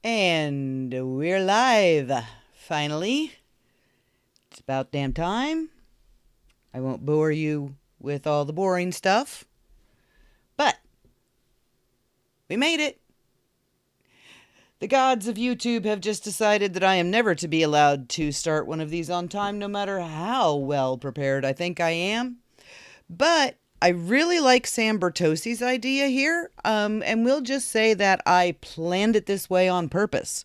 And we're live, finally. It's about damn time. I won't bore you with all the boring stuff, but we made it. The gods of YouTube have just decided that I am never to be allowed to start one of these on time, no matter how well prepared I think I am. But I really like Sam Bertosi's idea here, and we'll just say that I planned it this way on purpose.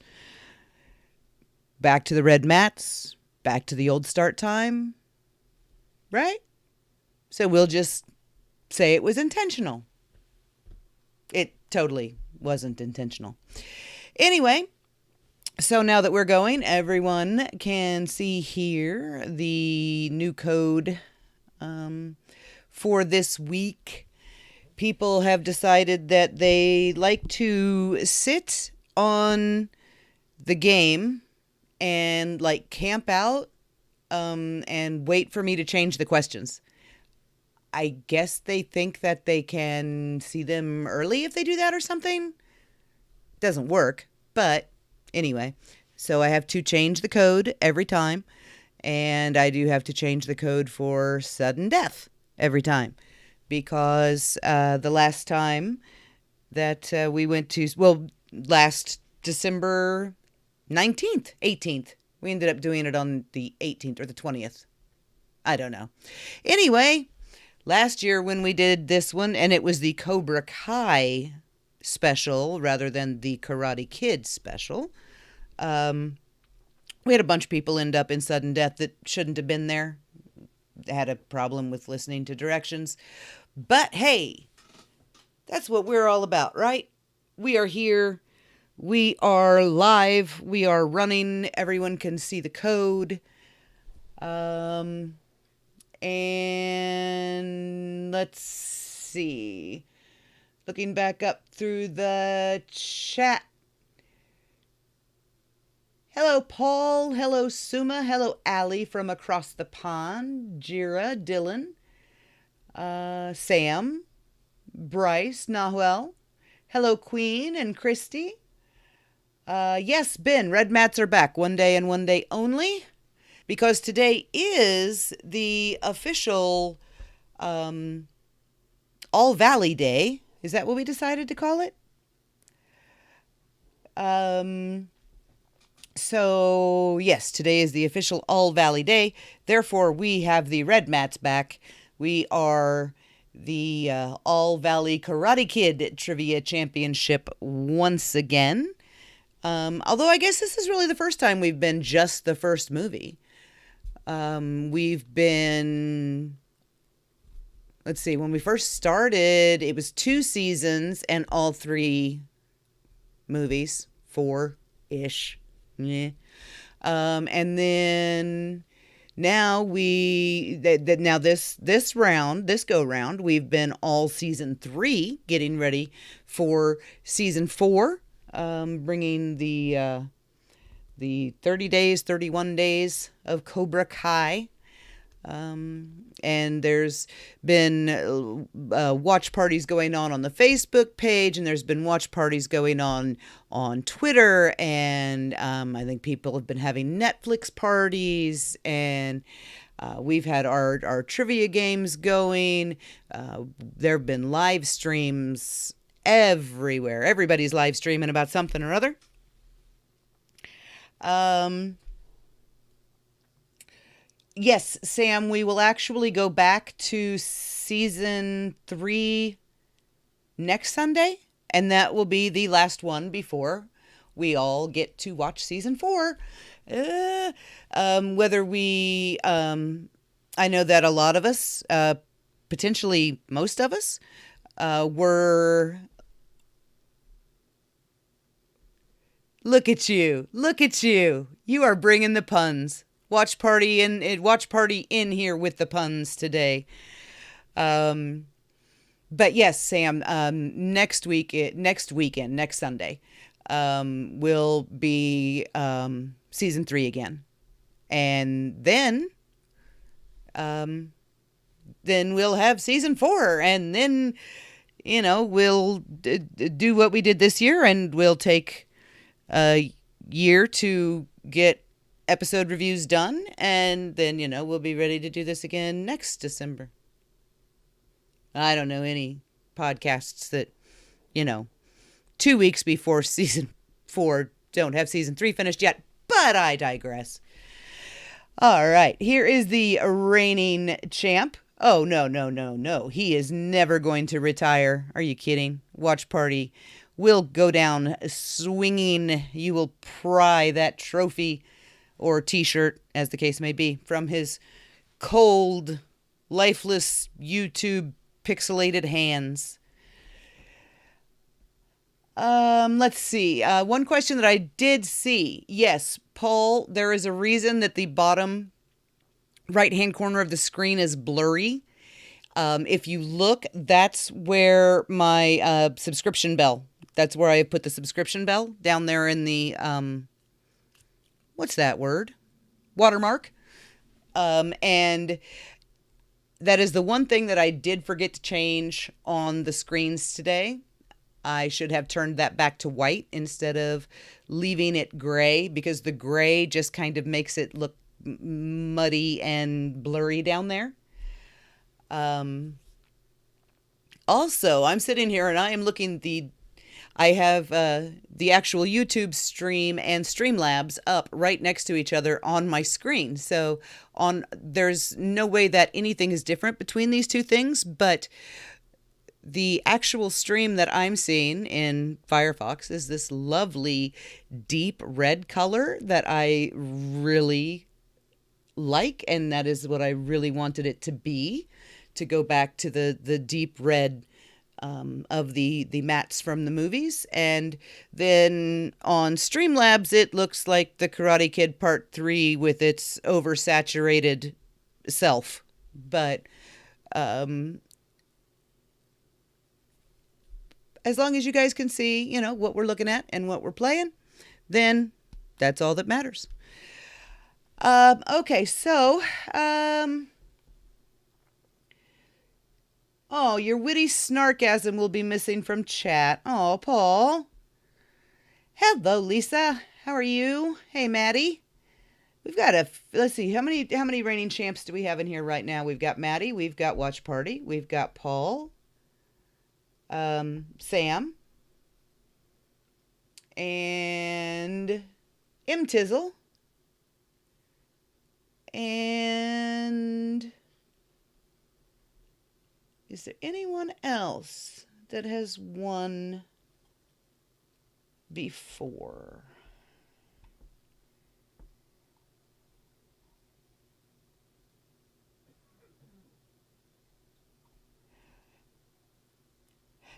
Back to the red mats, back to the old start time, right? So we'll just say it was intentional. It totally wasn't intentional. Anyway, so now that we're going, everyone can see here the new code for this week. People have decided that they like to sit on the game and like camp out and wait for me to change the questions. I guess they think that they can see them early if they do that or something. Doesn't work, but anyway. So I have to change the code every time, and I do have to change the code for sudden death every time, because the last time that we went to, well, last December 19th, 18th, we ended up doing it on the 18th or the 20th. I don't know. Anyway, last year when we did this one, and it was the Cobra Kai special rather than the Karate Kid special, we had a bunch of people end up in sudden death that shouldn't have been there. Had a problem with listening to directions. But hey, that's what we're all about, right? We are here. We are live. We are running. Everyone can see the code. And let's see. Looking back up through the chat. Hello, Paul. Hello, Suma. Hello, Allie from across the pond. Jira, Dylan, Sam, Bryce, Nahuel. Hello, Queen and Christy. Yes, Ben, red mats are back. One day and one day only. Because today is the official All Valley Day. Is that what we decided to call it? So, yes, today is the official All Valley Day. Therefore, we have the red mats back. We are the All Valley Karate Kid Trivia Championship once again. Although I guess this is really the first time we've been just the first movie. We've been... Let's see, when we first started, it was 2 seasons and all 3 movies. 4-ish. Yeah. And then now this go round, we've been all season 3 getting ready for season 4, bringing the 30 days, 31 days of Cobra Kai. And there's been watch parties going on the Facebook page, and there's been watch parties going on Twitter, and I think people have been having Netflix parties, and we've had our trivia games going. There have been live streams everywhere. Everybody's live streaming about something or other. Yes, Sam, we will actually go back to season 3 next Sunday, and that will be the last one before we all get to watch season 4. Whether we, I know that a lot of us, potentially most of us, were... Look at you. You are bringing the puns. Watch party in here with the puns today. But yes, Sam, next Sunday, will be season 3 again. And then we'll have season 4, and then, we'll do what we did this year, and we'll take a year to get episode reviews done, and then, we'll be ready to do this again next December. I don't know any podcasts that, 2 weeks before season 4 don't have season 3 finished yet, but I digress. All right, here is the reigning champ. Oh, no. He is never going to retire. Are you kidding? Watch Party will go down swinging. You will pry that trophy or t-shirt, as the case may be, from his cold, lifeless YouTube pixelated hands. Let's see. One question that I did see. Yes, Paul, there is a reason that the bottom right-hand corner of the screen is blurry. If you look, that's where my subscription bell, that's where I put the subscription bell, down there in the, what's that word? Watermark. And that is the one thing that I did forget to change on the screens today. I should have turned that back to white instead of leaving it gray, because the gray just kind of makes it look muddy and blurry down there. Also, I'm sitting here and I am looking I have the actual YouTube stream and Streamlabs up right next to each other on my screen. So there's no way that anything is different between these two things, but the actual stream that I'm seeing in Firefox is this lovely deep red color that I really like, and that is what I really wanted it to be, to go back to the deep red of the mats from the movies. And then on Streamlabs, it looks like the Karate Kid Part 3 with its oversaturated self. But as long as you guys can see, what we're looking at and what we're playing, then that's all that matters. Okay, so, oh, your witty snarkasm will be missing from chat. Oh, Paul. Hello, Lisa. How are you? Hey, Maddie. We've got let's see, how many reigning champs do we have in here right now? We've got Maddie, we've got Watch Party, we've got Paul, Sam, and M Tizzle, and is there anyone else that has won before?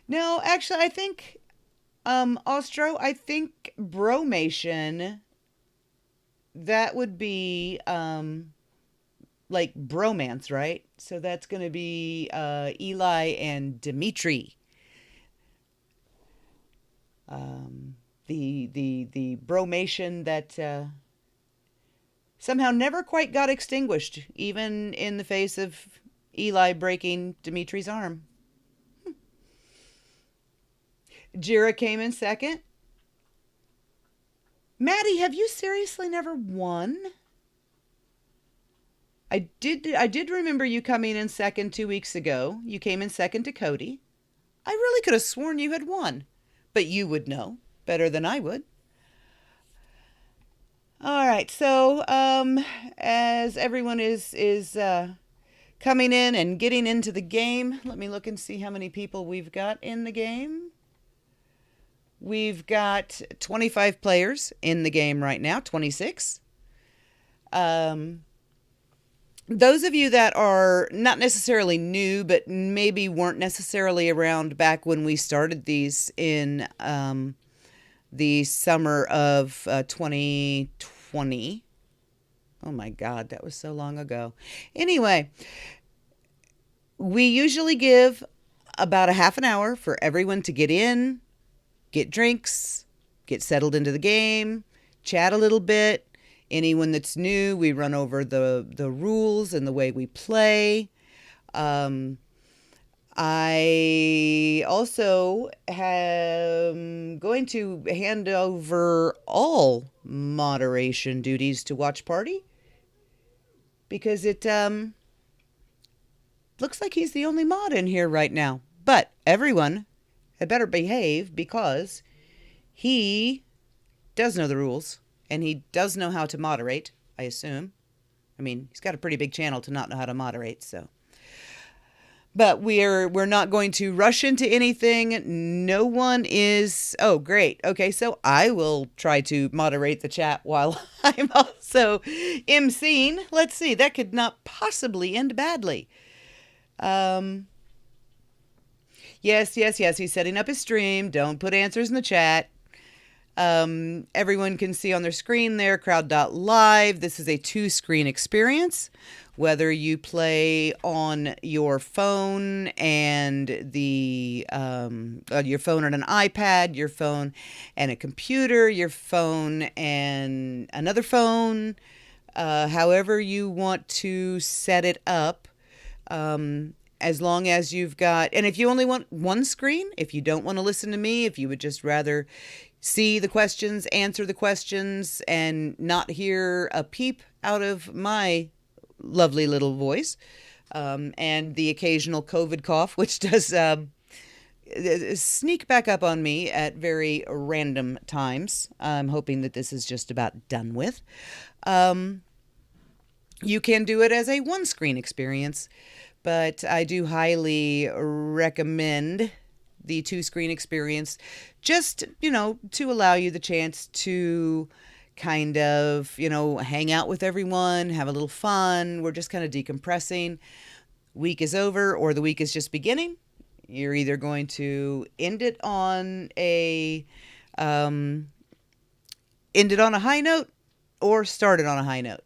No, actually, I think, Ostro, I think Bromation, that would be, like bromance, right? So that's going to be, Eli and Dimitri. The bromation that, somehow never quite got extinguished, even in the face of Eli breaking Dimitri's arm. Jira came in second. Maddie, have you seriously never won? I did remember you coming in second 2 weeks ago. You came in second to Cody. I really could have sworn you had won, but you would know better than I would. All right, so as everyone is coming in and getting into the game, let me look and see how many people we've got in the game. We've got 25 players in the game right now, 26. Those of you that are not necessarily new, but maybe weren't necessarily around back when we started these in the summer of 2020. Oh my God, that was so long ago. Anyway, we usually give about a half an hour for everyone to get in, get drinks, get settled into the game, chat a little bit. Anyone that's new, we run over the rules and the way we play. I I also am going to hand over all moderation duties to Watch Party because it looks like he's the only mod in here right now. But everyone had better behave because he does know the rules and he does know how to moderate, I assume. I mean, he's got a pretty big channel to not know how to moderate, so. But we're not going to rush into anything. No one is... Oh, great. Okay, so I will try to moderate the chat while I'm also emceeing. Let's see. That could not possibly end badly. Yes. He's setting up his stream. Don't put answers in the chat. Everyone can see on their screen there, crowd.live. This is a 2-screen experience. Whether you play on your phone and your phone and an iPad, your phone and a computer, your phone and another phone, however you want to set it up, as long as you've got, and if you only want one screen, if you don't want to listen to me, if you would just rather see the questions, answer the questions, and not hear a peep out of my lovely little voice, and the occasional COVID cough, which does sneak back up on me at very random times. I'm hoping that this is just about done with. You can do it as a 1-screen experience, but I do highly recommend the 2-screen experience, just, to allow you the chance to kind of, hang out with everyone, have a little fun. We're just kind of decompressing. Week is over or the week is just beginning. You're either going to end it on a high note or start it on a high note.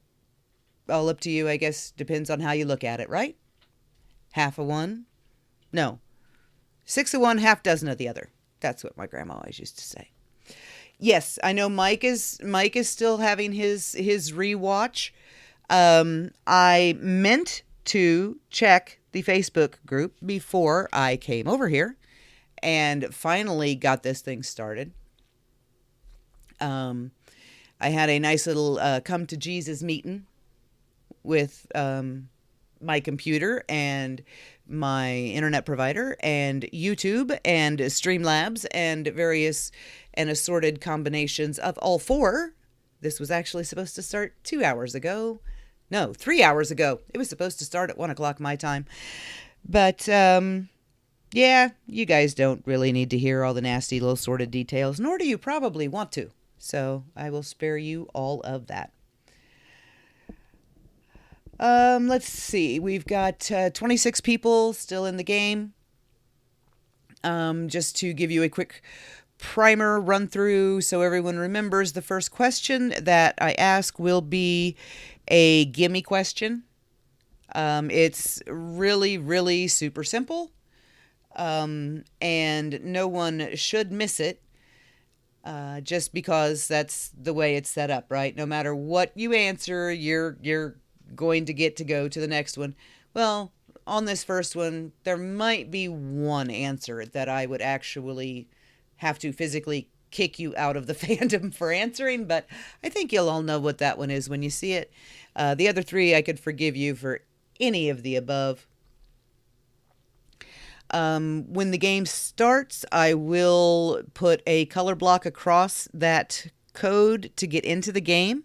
All up to you, I guess. Depends on how you look at it, right? Half of one? No. 6 of one, half dozen of the other. That's what my grandma always used to say. Yes, I know Mike is still having his rewatch. I meant to check the Facebook group before I came over here and finally got this thing started. I had a nice little come to Jesus meeting with my computer and my internet provider and YouTube and Streamlabs and various and assorted combinations of all 4. This was actually supposed to start 2 hours ago. No, 3 hours ago. It was supposed to start at 1 o'clock my time. But, yeah, you guys don't really need to hear all the nasty little sordid details, nor do you probably want to. So I will spare you all of that. Let's see. We've got 26 people still in the game. Just to give you a quick primer run through so everyone remembers, the first question that I ask will be a gimme question. It's really, really super simple. And no one should miss it. Just because that's the way it's set up, right? No matter what you answer, you're going to get to go to the next one. Well, on this first one, there might be one answer that I would actually have to physically kick you out of the fandom for answering, but I think you'll all know what that one is when you see it. The other 3, I could forgive you for any of the above. When the game starts, I will put a color block across that code to get into the game.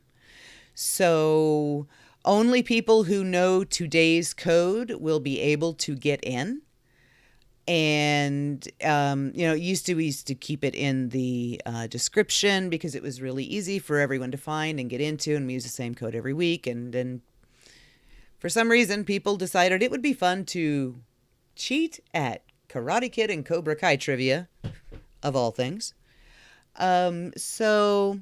So only people who know today's code will be able to get in. And, we used to keep it in the description because it was really easy for everyone to find and get into, and we use the same code every week. And then for some reason, people decided it would be fun to cheat at Karate Kid and Cobra Kai trivia, of all things. So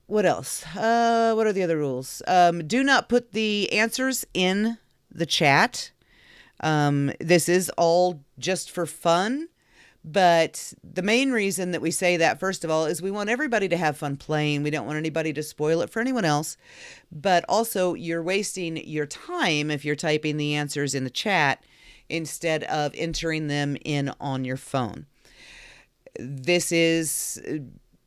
what else? What are the other rules? Do not put the answers in the chat. This is all just for fun, but the main reason that we say that, first of all, is we want everybody to have fun playing. We don't want anybody to spoil it for anyone else, but also you're wasting your time if you're typing the answers in the chat instead of entering them in on your phone. This is,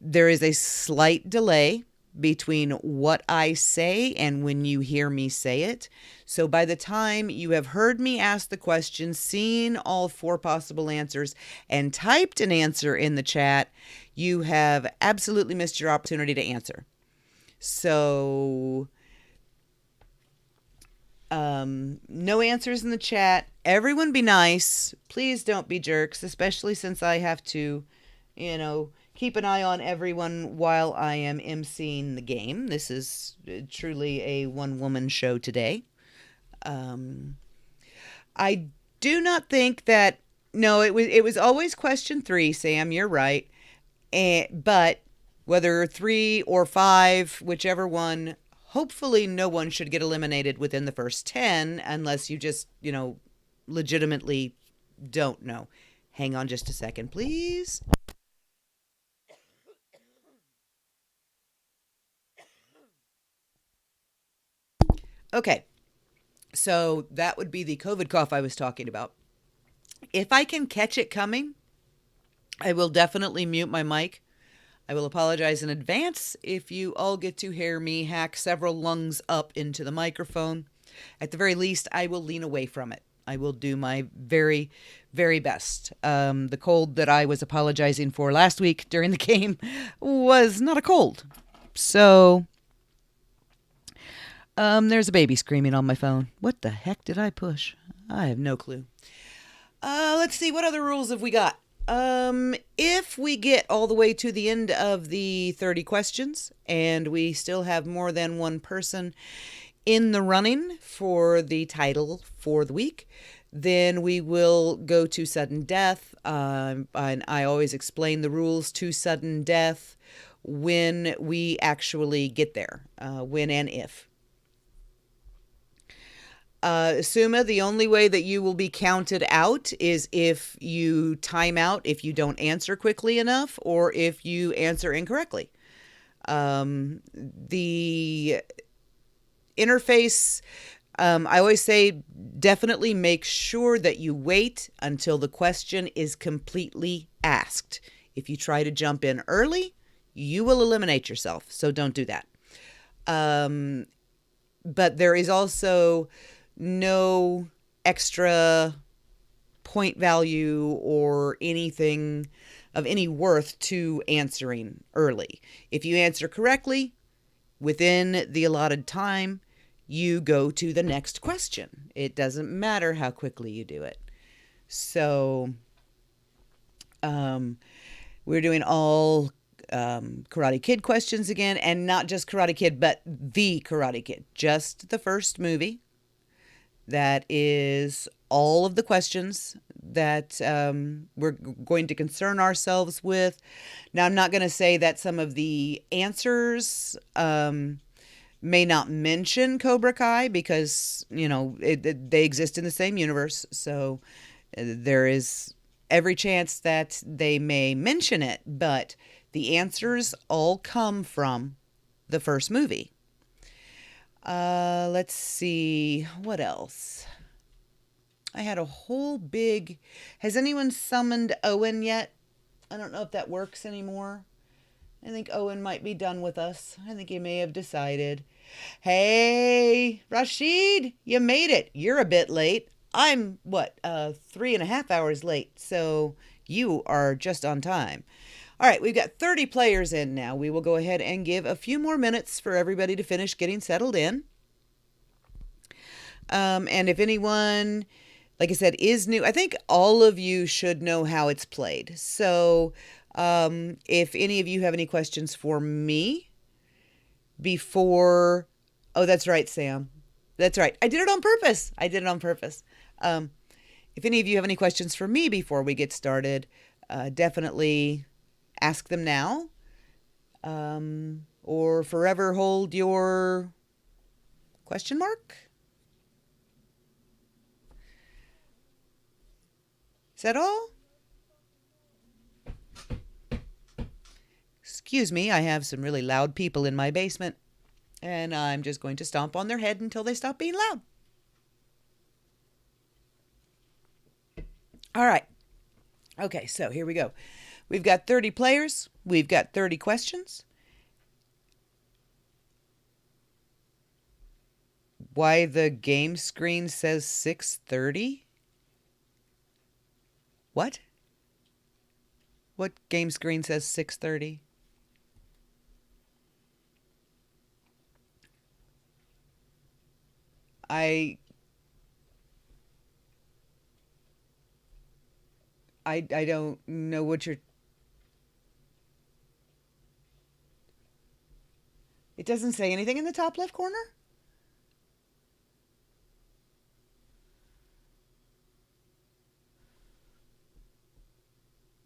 there is a slight delay between what I say and when you hear me say it. So by the time you have heard me ask the question, seen all 4 possible answers, and typed an answer in the chat, you have absolutely missed your opportunity to answer. So, no answers in the chat. Everyone be nice. Please don't be jerks, especially since I have to, keep an eye on everyone while I am emceeing the game. This is truly a one-woman show today. I do not think that, no, it was always question 3, Sam, you're right. But whether 3 or 5, whichever one, hopefully no one should get eliminated within the first 10 unless you just, legitimately don't know. Hang on just a second, please. Okay, so that would be the COVID cough I was talking about. If I can catch it coming, I will definitely mute my mic. I will apologize in advance if you all get to hear me hack several lungs up into the microphone. At the very least, I will lean away from it. I will do my very, very best. The cold that I was apologizing for last week during the game was not a cold. So, there's a baby screaming on my phone. What the heck did I push? I have no clue. Let's see, what other rules have we got? If we get all the way to the end of the 30 questions and we still have more than one person in the running for the title for the week, then we will go to sudden death. And I always explain the rules to sudden death when we actually get there, when and if. Suma, the only way that you will be counted out is if you time out, if you don't answer quickly enough, or if you answer incorrectly. The interface, I always say, definitely make sure that you wait until the question is completely asked. If you try to jump in early, you will eliminate yourself, so don't do that. But there is also no extra point value or anything of any worth to answering early. If you answer correctly within the allotted time, you go to the next question. It doesn't matter how quickly you do it. So, we're doing all Karate Kid questions again, and not just Karate Kid, but the Karate Kid, just the first movie. That is all of the questions that we're going to concern ourselves with. Now, I'm not going to say that some of the answers may not mention Cobra Kai because, they exist in the same universe. So there is every chance that they may mention it, but the answers all come from the first movie. Let's see, what else? I had a whole big, has anyone summoned Owen yet? I don't know if that works anymore. I think Owen might be done with us. I think he may have decided. Hey, Rashid, you made it. You're a bit late. I'm, 3.5 hours late, so you are just on time. All right, we've got 30 players in now. We will go ahead and give a few more minutes for everybody to finish getting settled in. And if anyone, like I said, is new, I think all of you should know how it's played. So if any of you have any questions for me before... Oh, that's right, Sam. That's right. I did it on purpose. If any of you have any questions for me before we get started, definitely ask them now, or forever hold your question mark. Is that all? Excuse me, I have some really loud people in my basement, and I'm just going to stomp on their head until they stop being loud. All right. Okay, so here we go. We've got 30 players. We've got 30 questions. Why the game screen says 6:30? What? What game screen says 6:30? I I don't know what you're. It doesn't say anything in the top left corner?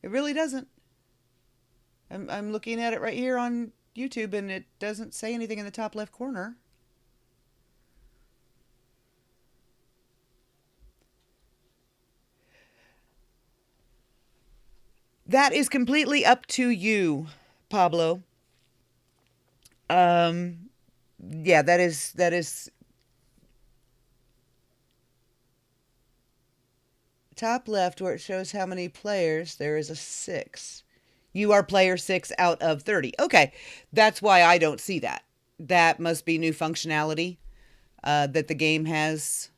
It really doesn't. I'm looking at it right here on YouTube and it doesn't say anything in the top left corner. That is completely up to you, Pablo. Um yeah, that is top left where it shows how many players. There is a 6. You are player 6 out of 30. Okay, that's why I don't see that. That must be new functionality that the game has.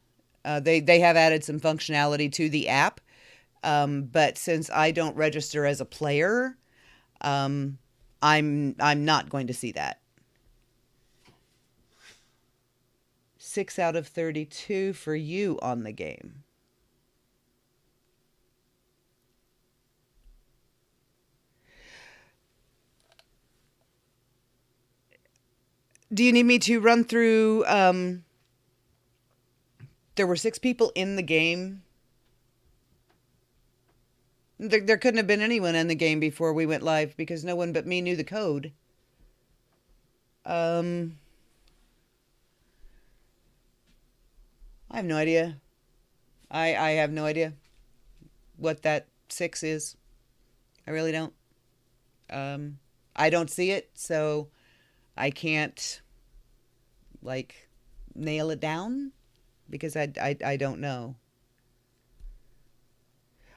They have added some functionality to the app, but since I don't register as a player, um, I'm not going to see that. 6 out of 32 for you on the game. Do you need me to run through? There were 6 people in the game. There couldn't have been anyone in the game before we went live because no one but me knew the code. Um, I have no idea. I have no idea what that 6 is. I really don't. I don't see it, so I can't like nail it down because I don't know.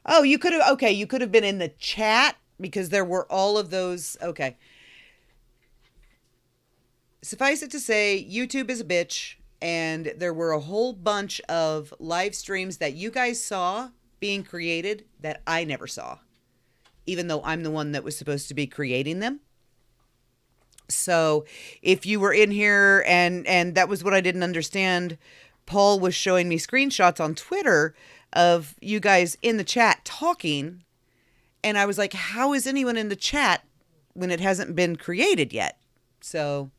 Oh, you could have, okay, you could have been in the chat because there were all of those. Okay. Suffice it to say, YouTube is a bitch, and there were a whole bunch of live streams that you guys saw being created that I never saw, even though I'm the one that was supposed to be creating them. So if you were in here and that was what I didn't understand, Paul was showing me screenshots on Twitter of you guys in the chat talking, and I was like, how is anyone in the chat when it hasn't been created yet? So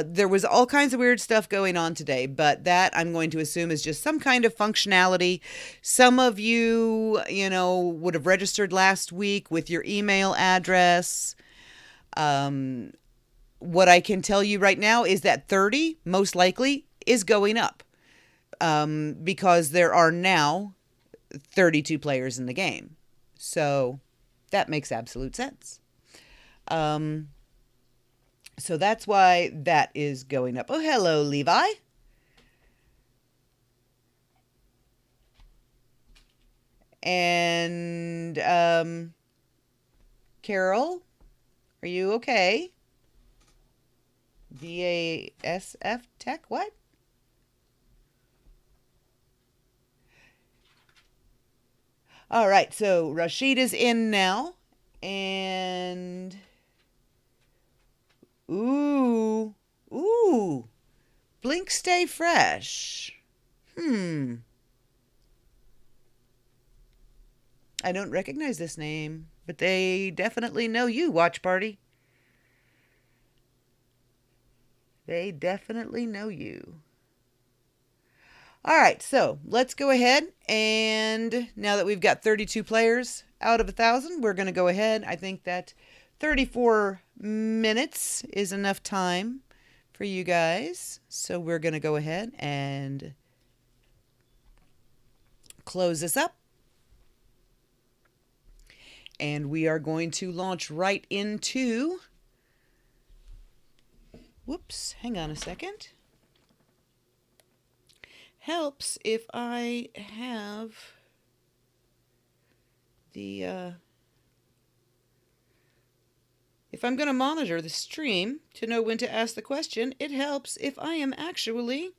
there was all kinds of weird stuff going on today, but that I'm going to assume is just some kind of functionality. Some of you, would have registered last week with your email address. What I can tell you right now is that 30 most likely is going up because there are now 32 players in the game. So that makes absolute sense. So that's why that is going up. Oh, hello, Levi. And Carol, are you okay? VASF Tech, what? All right, so Rashid is in now. And ooh, Blink Stay Fresh. I don't recognize this name, but they definitely know you, Watch Party. They definitely know you. All right, so let's go ahead, and now that we've got 32 players out of 1,000, we're going to go ahead. I think that 34 minutes is enough time for you guys. So we're going to go ahead and close this up. And we are going to launch right into... Whoops, hang on a second. Helps if I have if I'm going to monitor the stream to know when to ask the question, it helps if I am actually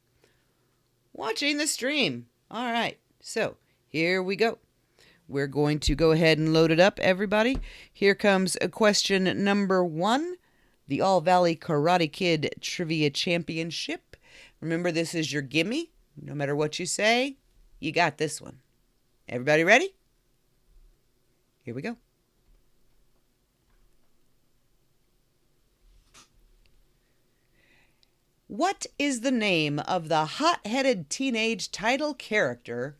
watching the stream. All right, so here we go. We're going to go ahead and load it up, everybody. Here comes a question number 1, the All Valley Karate Kid Trivia Championship. Remember, this is your gimme. No matter what you say, you got this one. Everybody ready? Here we go. What is the name of the hot-headed teenage title character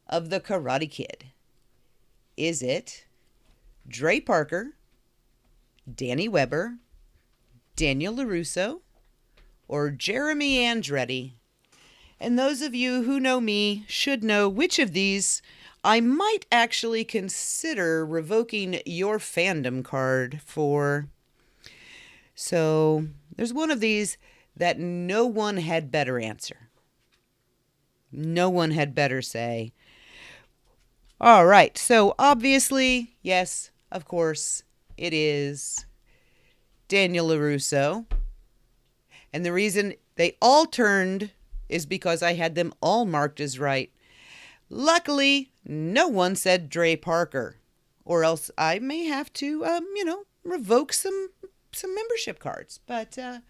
of the Karate Kid? Is it Dre Parker, Danny Weber, Daniel LaRusso, or Jeremy Andretti? And those of you who know me should know which of these I might actually consider revoking your fandom card for. So there's one of these that no one had better answer. No one had better say. All right, so obviously, yes, of course, it is Daniel LaRusso. And the reason they all turned is because I had them all marked as right. Luckily, no one said Dre Parker, or else I may have to, revoke some membership cards. But I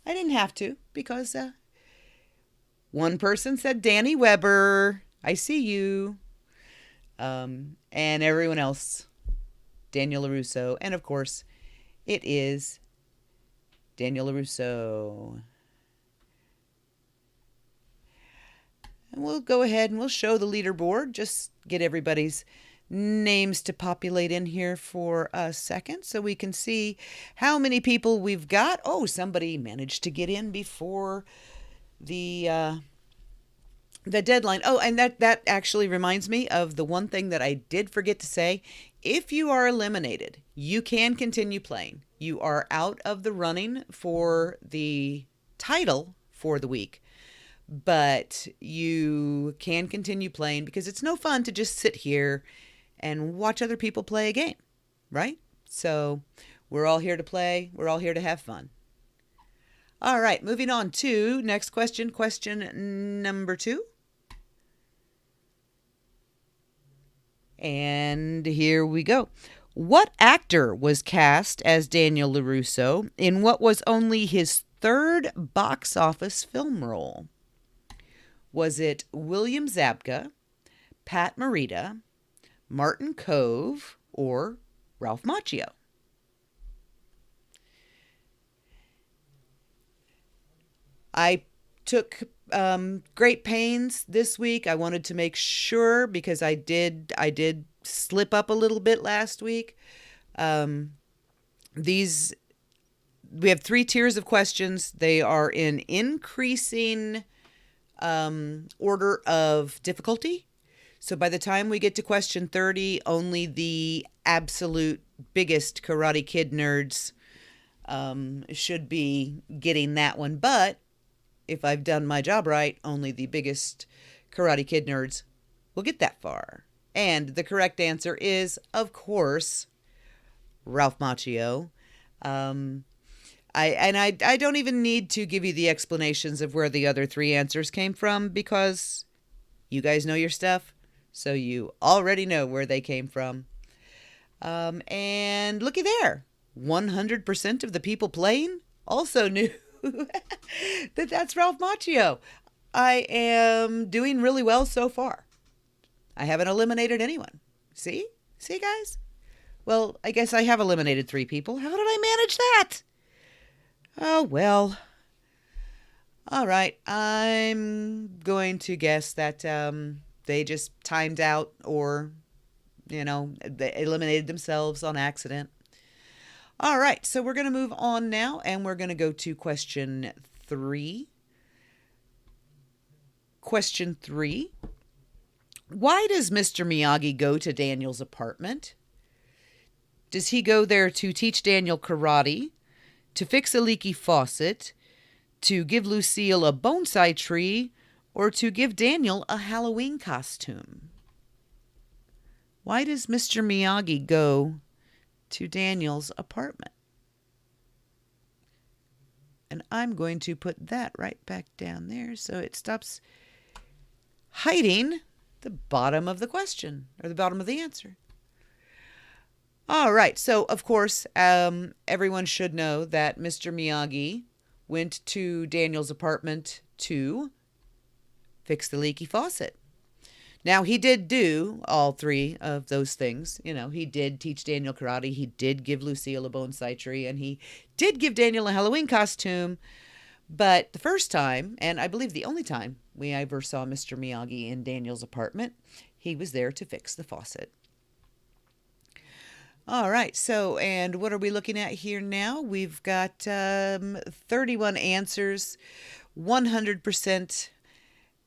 didn't have to because one person said Danny Weber. I see you. And everyone else, Daniel LaRusso. And of course, it is Daniel LaRusso. And we'll go ahead and we'll show the leaderboard. Just get everybody's names to populate in here for a second so we can see how many people we've got. Oh, somebody managed to get in before the deadline. Oh, and that actually reminds me of the one thing that I did forget to say. If you are eliminated, you can continue playing. You are out of the running for the title for the week, but you can continue playing because it's no fun to just sit here and watch other people play a game, right? So we're all here to play. We're all here to have fun. All right, moving on to next question. Question number 2. And here we go. What actor was cast as Daniel LaRusso in what was only his 3rd box office film role? Was it William Zabka, Pat Morita, Martin Kove, or Ralph Macchio? I took great pains this week. I wanted to make sure because I did slip up a little bit last week. We have 3 tiers of questions. They are in increasing order of difficulty. So by the time we get to question 30, only the absolute biggest Karate Kid nerds should be getting that one. But if I've done my job right, only the biggest Karate Kid nerds will get that far. And the correct answer is, of course, Ralph Macchio. I don't even need to give you the explanations of where the other 3 answers came from because you guys know your stuff, so you already know where they came from. And looky there, 100% of the people playing also knew that's Ralph Macchio. I am doing really well so far. I haven't eliminated anyone. See, guys? Well, I guess I have eliminated 3 people. How did I manage that? Oh, well. All right. I'm going to guess that they just timed out or, they eliminated themselves on accident. All right. So we're going to move on now, and we're going to go to question 3. Question 3. Why does Mr. Miyagi go to Daniel's apartment? Does he go there to teach Daniel karate, to fix a leaky faucet, to give Lucille a bonsai tree, or to give Daniel a Halloween costume? Why does Mr. Miyagi go to Daniel's apartment? And I'm going to put that right back down there so it stops hiding the bottom of the question, or the bottom of the answer. All right, so of course, everyone should know that Mr. Miyagi went to Daniel's apartment to fix the leaky faucet. Now, he did do all three of those things. You know, he did teach Daniel karate, he did give Lucille a bonsai tree, and he did give Daniel a Halloween costume. But the first time, and I believe the only time we ever saw Mr. Miyagi in Daniel's apartment, he was there to fix the faucet. All right, so, and what are we looking at here now? We've got 31 answers, 100%,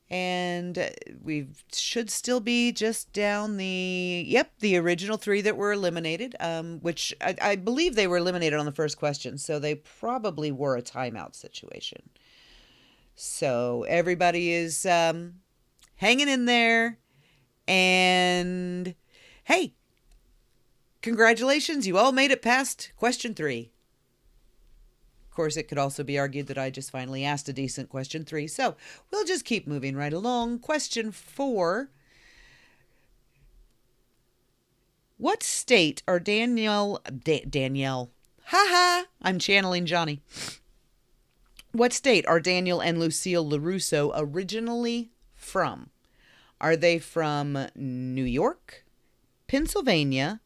and we should still be just down the original three that were eliminated, which I believe they were eliminated on the first question, so they probably were a timeout situation. So everybody is hanging in there, and hey, congratulations, you all made it past question 3. Of course, it could also be argued that I just finally asked a decent question 3, so we'll just keep moving right along. Question 4. What state are Danielle, I'm channeling Johnny. What state are Daniel and Lucille LaRusso originally from? Are they from New York, Pennsylvania,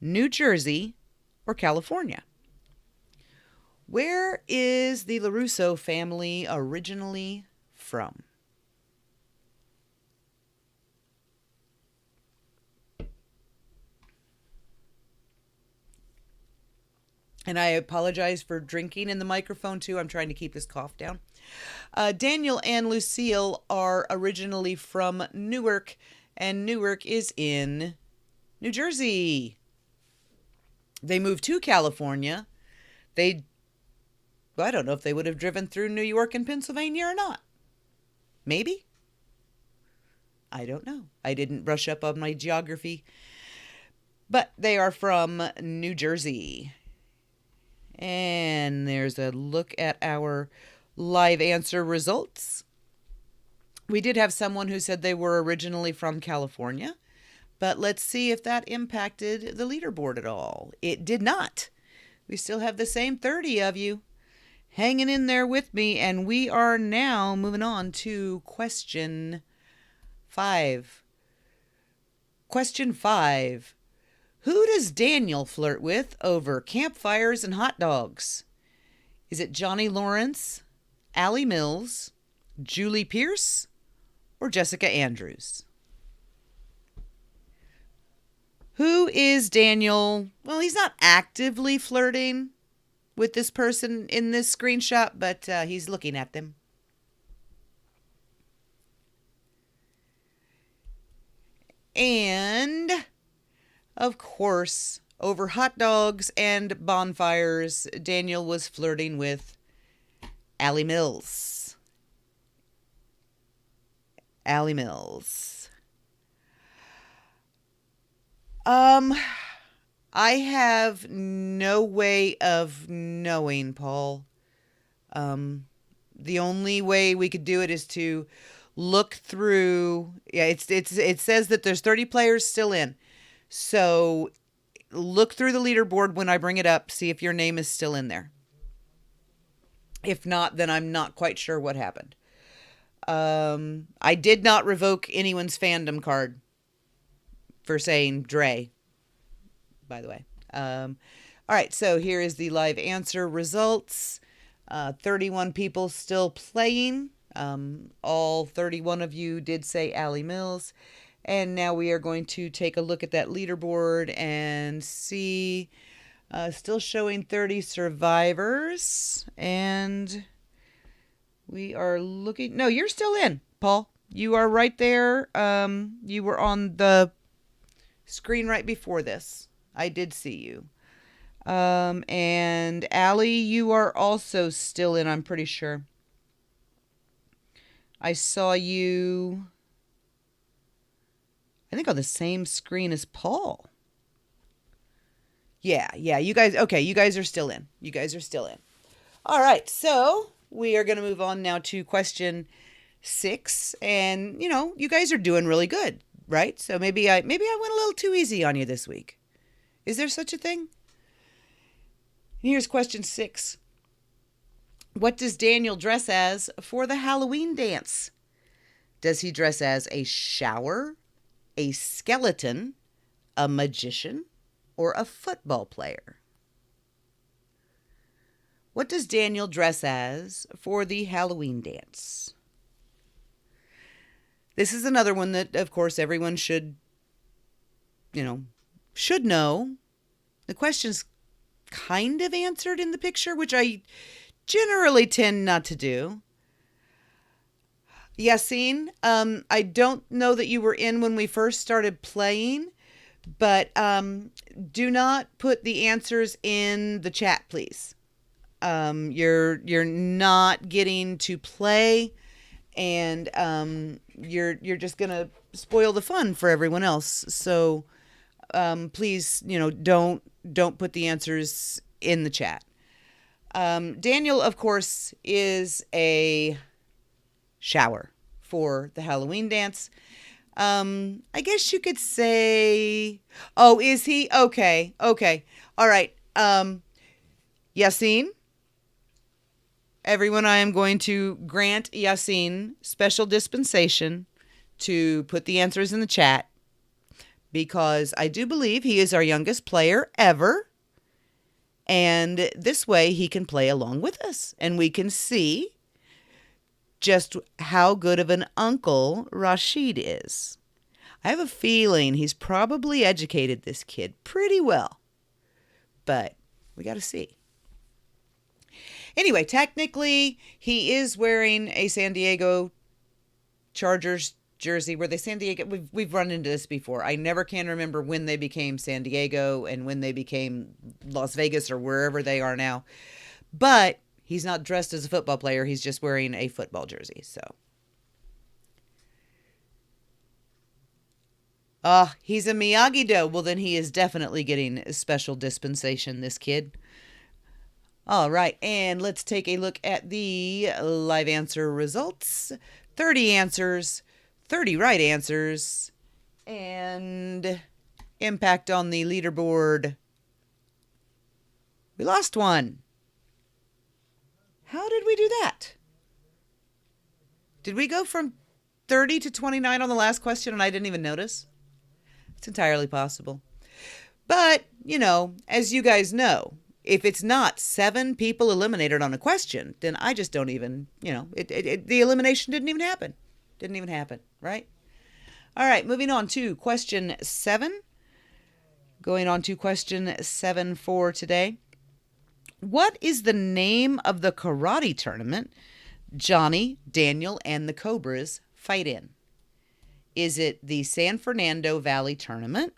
New Jersey, or California? Where is the LaRusso family originally from? And I apologize for drinking in the microphone too. I'm trying to keep this cough down. Daniel and Lucille are originally from Newark, and Newark is in New Jersey. They moved to California. I don't know if they would have driven through New York and Pennsylvania or not. Maybe. I don't know. I didn't brush up on my geography. But they are from New Jersey. And there's a look at our live answer results. We did have someone who said they were originally from California. But let's see if that impacted the leaderboard at all. It did not. We still have the same 30 of you hanging in there with me, and we are now moving on to question 5. Question 5. Who does Daniel flirt with over campfires and hot dogs? Is it Johnny Lawrence, Allie Mills, Julie Pierce, or Jessica Andrews? Who is Daniel? Well, he's not actively flirting with this person in this screenshot, but he's looking at them. And, of course, over hot dogs and bonfires, Daniel was flirting with Allie Mills. Allie Mills. I have no way of knowing, Paul. The only way we could do it is to look through. Yeah, it says that there's 30 players still in. So look through the leaderboard when I bring it up, see if your name is still in there. If not, then I'm not quite sure what happened. I did not revoke anyone's fandom card for saying Dre, by the way. All right, so here is the live answer results. 31 people still playing. All 31 of you did say Allie Mills. And now we are going to take a look at that leaderboard and see. Still showing 30 survivors. And we are looking. No, you're still in, Paul. You are right there. You were on the screen right before this. I did see you. And Allie, you are also still in, I'm pretty sure. I saw you. I think on the same screen as Paul. Yeah, you guys, okay, you guys are still in. You guys are still in. All right, so we are going to move on now to question 6. And, you guys are doing really good, right? So maybe I went a little too easy on you this week. Is there such a thing? Here's question 6. What does Daniel dress as for the Halloween dance? Does he dress as a shower, a skeleton, a magician, or a football player? What does Daniel dress as for the Halloween dance? This is another one that, of course, everyone should know. The question's kind of answered in the picture, which I generally tend not to do. Yassine, I don't know that you were in when we first started playing, but do not put the answers in the chat, please. You're not getting to play, and you're just gonna spoil the fun for everyone else. So please, don't put the answers in the chat. Daniel, of course, is a shower for the Halloween dance. I guess you could say, oh, is he? Okay. All right. Yassine, everyone, I am going to grant Yassine special dispensation to put the answers in the chat, because I do believe he is our youngest player ever. And this way he can play along with us, and we can see just how good of an uncle Rashid is. I have a feeling he's probably educated this kid pretty well, but we got to see. Anyway, technically, he is wearing a San Diego Chargers jersey. Were they San Diego? We've run into this before. I never can remember when they became San Diego and when they became Las Vegas or wherever they are now. But he's not dressed as a football player. He's just wearing a football jersey. So, he's a Miyagi-Do. Well, then he is definitely getting a special dispensation, this kid. All right, and let's take a look at the live answer results. 30 answers, 30 right answers, and impact on the leaderboard. We lost one. How did we do that? Did we go from 30 to 29 on the last question and I didn't even notice? It's entirely possible. But, as you guys know, if it's not 7 people eliminated on a question, then I just don't even, the elimination didn't even happen. Didn't even happen, right? All right, moving on to question 7. Going on to question 7 for today. What is the name of the karate tournament Johnny, Daniel, and the Cobras fight in? Is it the San Fernando Valley Tournament,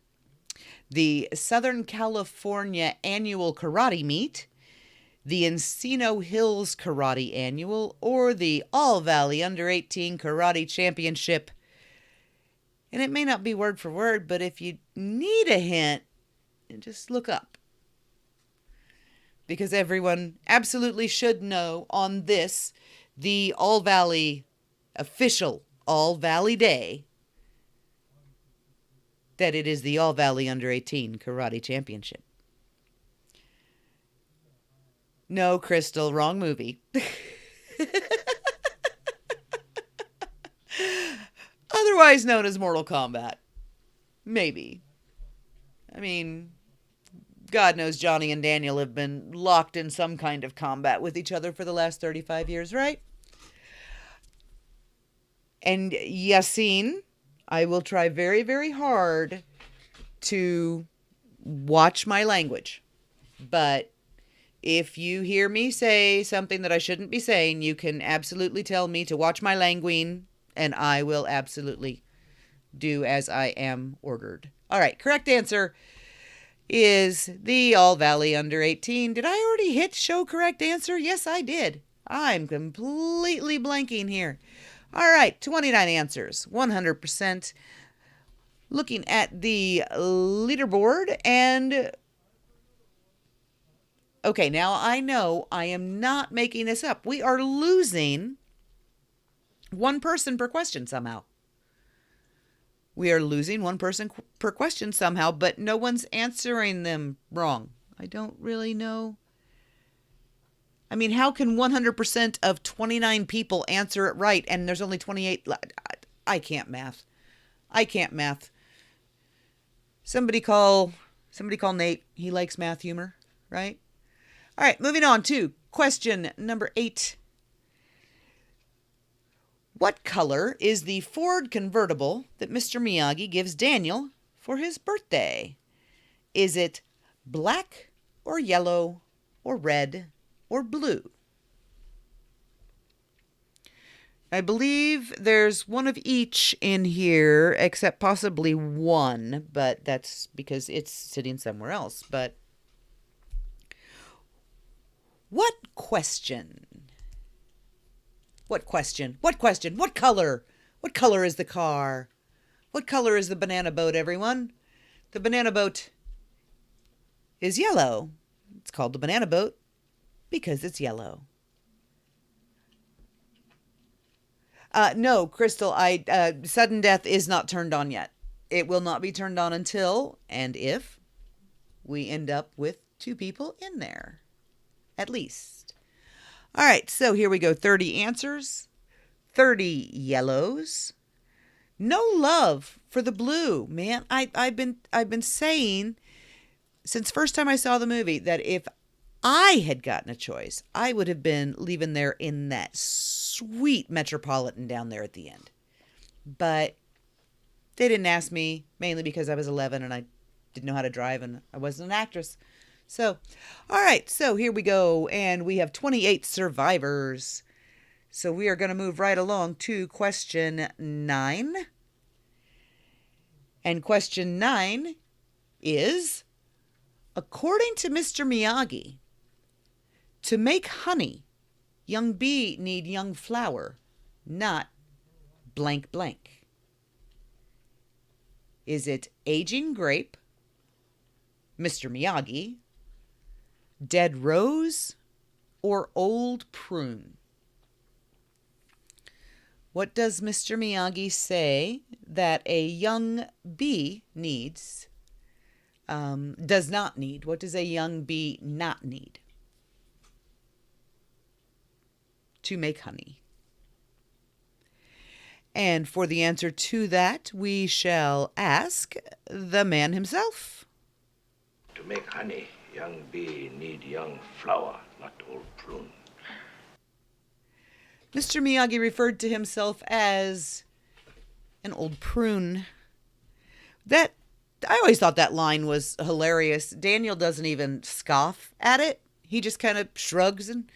the Southern California Annual Karate Meet, the Encino Hills Karate Annual, or the All Valley Under-18 Karate Championship? And it may not be word for word, but if you need a hint, just look up. Because everyone absolutely should know on this, the All Valley, official All Valley Day, that it is the All Valley Under-18 Karate Championship. No, Crystal, wrong movie. Otherwise known as Mortal Kombat. Maybe. I mean, God knows Johnny and Daniel have been locked in some kind of combat with each other for the last 35 years, right? And Yassine, I will try very, very hard to watch my language. But if you hear me say something that I shouldn't be saying, you can absolutely tell me to watch my language, and I will absolutely do as I am ordered. All right, correct answer is the All Valley Under-18. Did I already hit show correct answer? Yes, I did. I'm completely blanking here. All right, 29 answers, 100%. looking at the leaderboard, and okay, now I know I am not making this up. We are losing one person per question somehow. We are losing one person per question somehow, but no one's answering them wrong. I don't really know. I mean, how can 100% of 29 people answer it right and there's only 28? I can't math. I can't math. Somebody call Nate. He likes math humor, right? All right, moving on to question number 8. What color is the Ford convertible that Mr. Miyagi gives Daniel for his birthday? Is it black or yellow or red or blue? I believe there's one of each in here, except possibly one, but that's because it's sitting somewhere else. But what question? What question? What question? What color? What color is the car? What color is the banana boat, everyone? The banana boat is yellow. It's called the banana boat because it's yellow. No, Crystal, sudden death is not turned on yet. It will not be turned on until and if we end up with 2 people in there, at least. All right, so here we go. 30 answers, 30 yellows. No love for the blue, man. I've been saying since first time I saw the movie that if I had gotten a choice, I would have been leaving there in that sweet Metropolitan down there at the end. But they didn't ask me, mainly because I was 11 and I didn't know how to drive and I wasn't an actress. So, all right, so here we go. And we have 28 survivors. So we are going to move right along to question 9. And question 9 is, according to Mr. Miyagi, to make honey, young bee need young flower, not blank blank. Is it aging grape, Mr. Miyagi, dead rose, or old prune? What does Mr. Miyagi say that a young bee needs, does not need? What does a young bee not need to make honey? And for the answer to that, we shall ask the man himself. To make honey, young bee need young flower, not old prune. Mr. Miyagi referred to himself as an old prune. I always thought that line was hilarious. Daniel doesn't even scoff at it. He just kind of shrugs and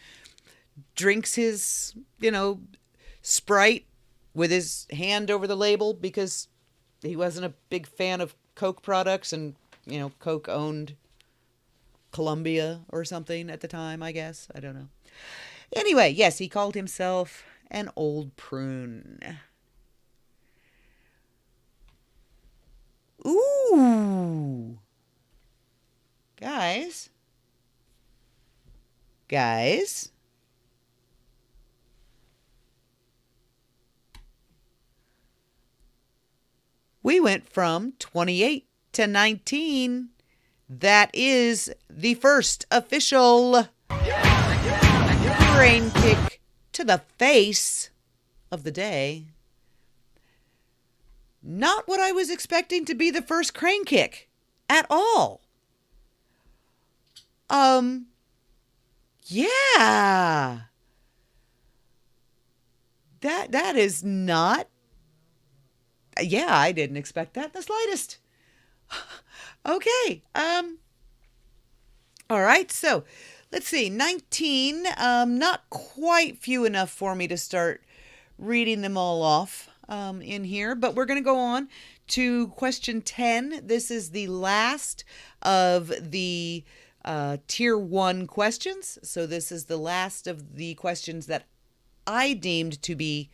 drinks his, Sprite with his hand over the label because he wasn't a big fan of Coke products and, Coke owned Columbia or something at the time, I guess. I don't know. Anyway, yes, he called himself an old prune. Ooh. Guys. We went from 28 to 19. That is the first official brain kick to the face of the day. Not what I was expecting to be the first crane kick at all. Yeah. That is not. Yeah, I didn't expect that in the slightest. Okay. All right. So, let's see. 19. Not quite few enough for me to start reading them all off in here, but we're going to go on to question 10. This is the last of the tier 1 questions. So this is the last of the questions that I deemed to be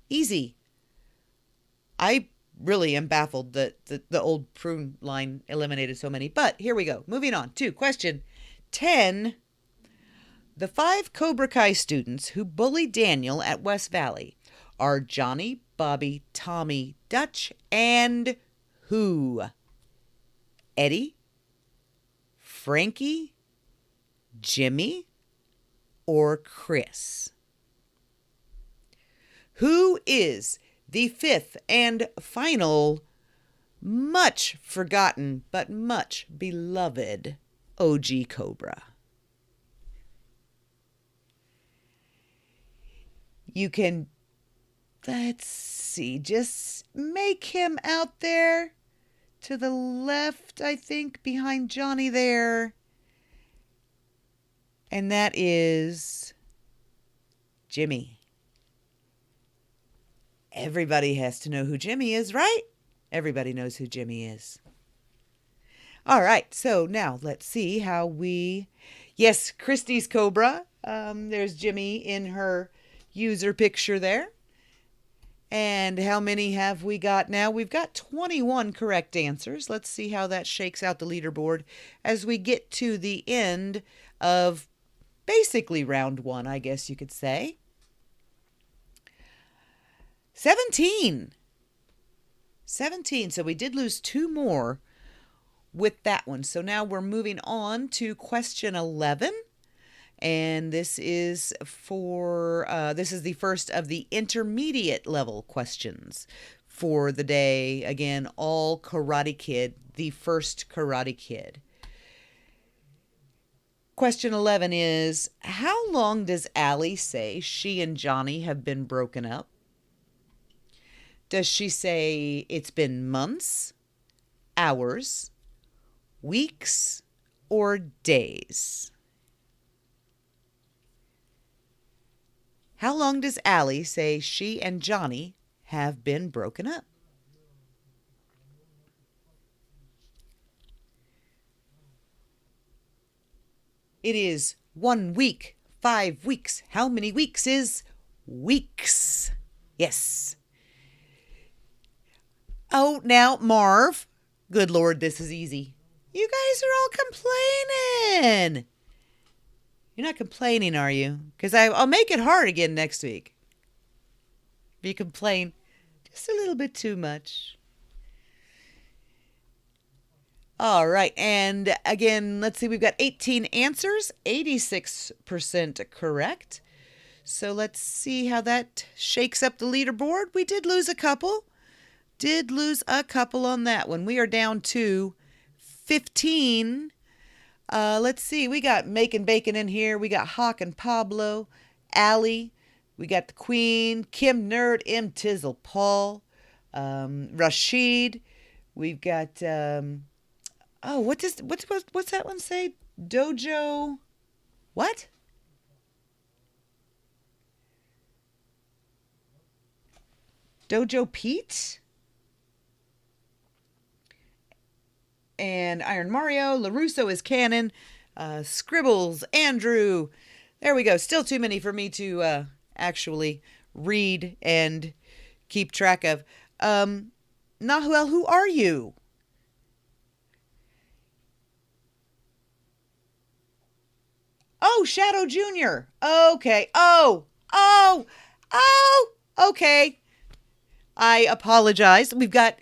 easy. I really am baffled that the old prune line eliminated so many. But here we go. Moving on to question 10. The 5 Cobra Kai students who bully Daniel at West Valley are Johnny, Bobby, Tommy, Dutch, and who? Eddie, Frankie, Jimmy, or Chris? Who is the 5th and final, much forgotten but much beloved OG Cobra? You can, let's see, just make him out there to the left, I think, behind Johnny there. And that is Jimmy. Everybody has to know who Jimmy is, right? Everybody knows who Jimmy is. All right, so now let's see how we... Yes, Christy's Cobra. There's Jimmy in her user picture there. And how many have we got now? We've got 21 correct answers. Let's see how that shakes out the leaderboard as we get to the end of basically round 1, I guess you could say. 17. So we did lose 2 more with that one. So now we're moving on to question 11. And this is the first of the intermediate level questions for the day. Again, all Karate Kid, the first Karate Kid. Question 11 is, how long does Allie say she and Johnny have been broken up? Does she say it's been months, hours, weeks, or days? How long does Allie say she and Johnny have been broken up? It is 1 week, 5 weeks. How many weeks is weeks? Yes. Oh, now, Marv. Good Lord, this is easy. You guys are all complaining. You're not complaining, are you? Because I'll make it hard again next week. If you complain just a little bit too much. All right, and again, let's see, we've got 18 answers, 86% correct. So let's see how that shakes up the leaderboard. We did lose a couple. On that one. We are down to 15. Let's see, we got Making Bacon in here. We got Hawk and Pablo, Allie. We got the Queen, Kim Nerd, M. Tizzle, Paul, Rashid. We've got... what's that one say? Dojo. What? Dojo Pete? And Iron Mario. LaRusso is Canon. Scribbles. Andrew. There we go. Still too many for me to actually read and keep track of. Nahuel, who are you? Oh, Shadow Jr. Okay. Oh. Okay. I apologize. We've got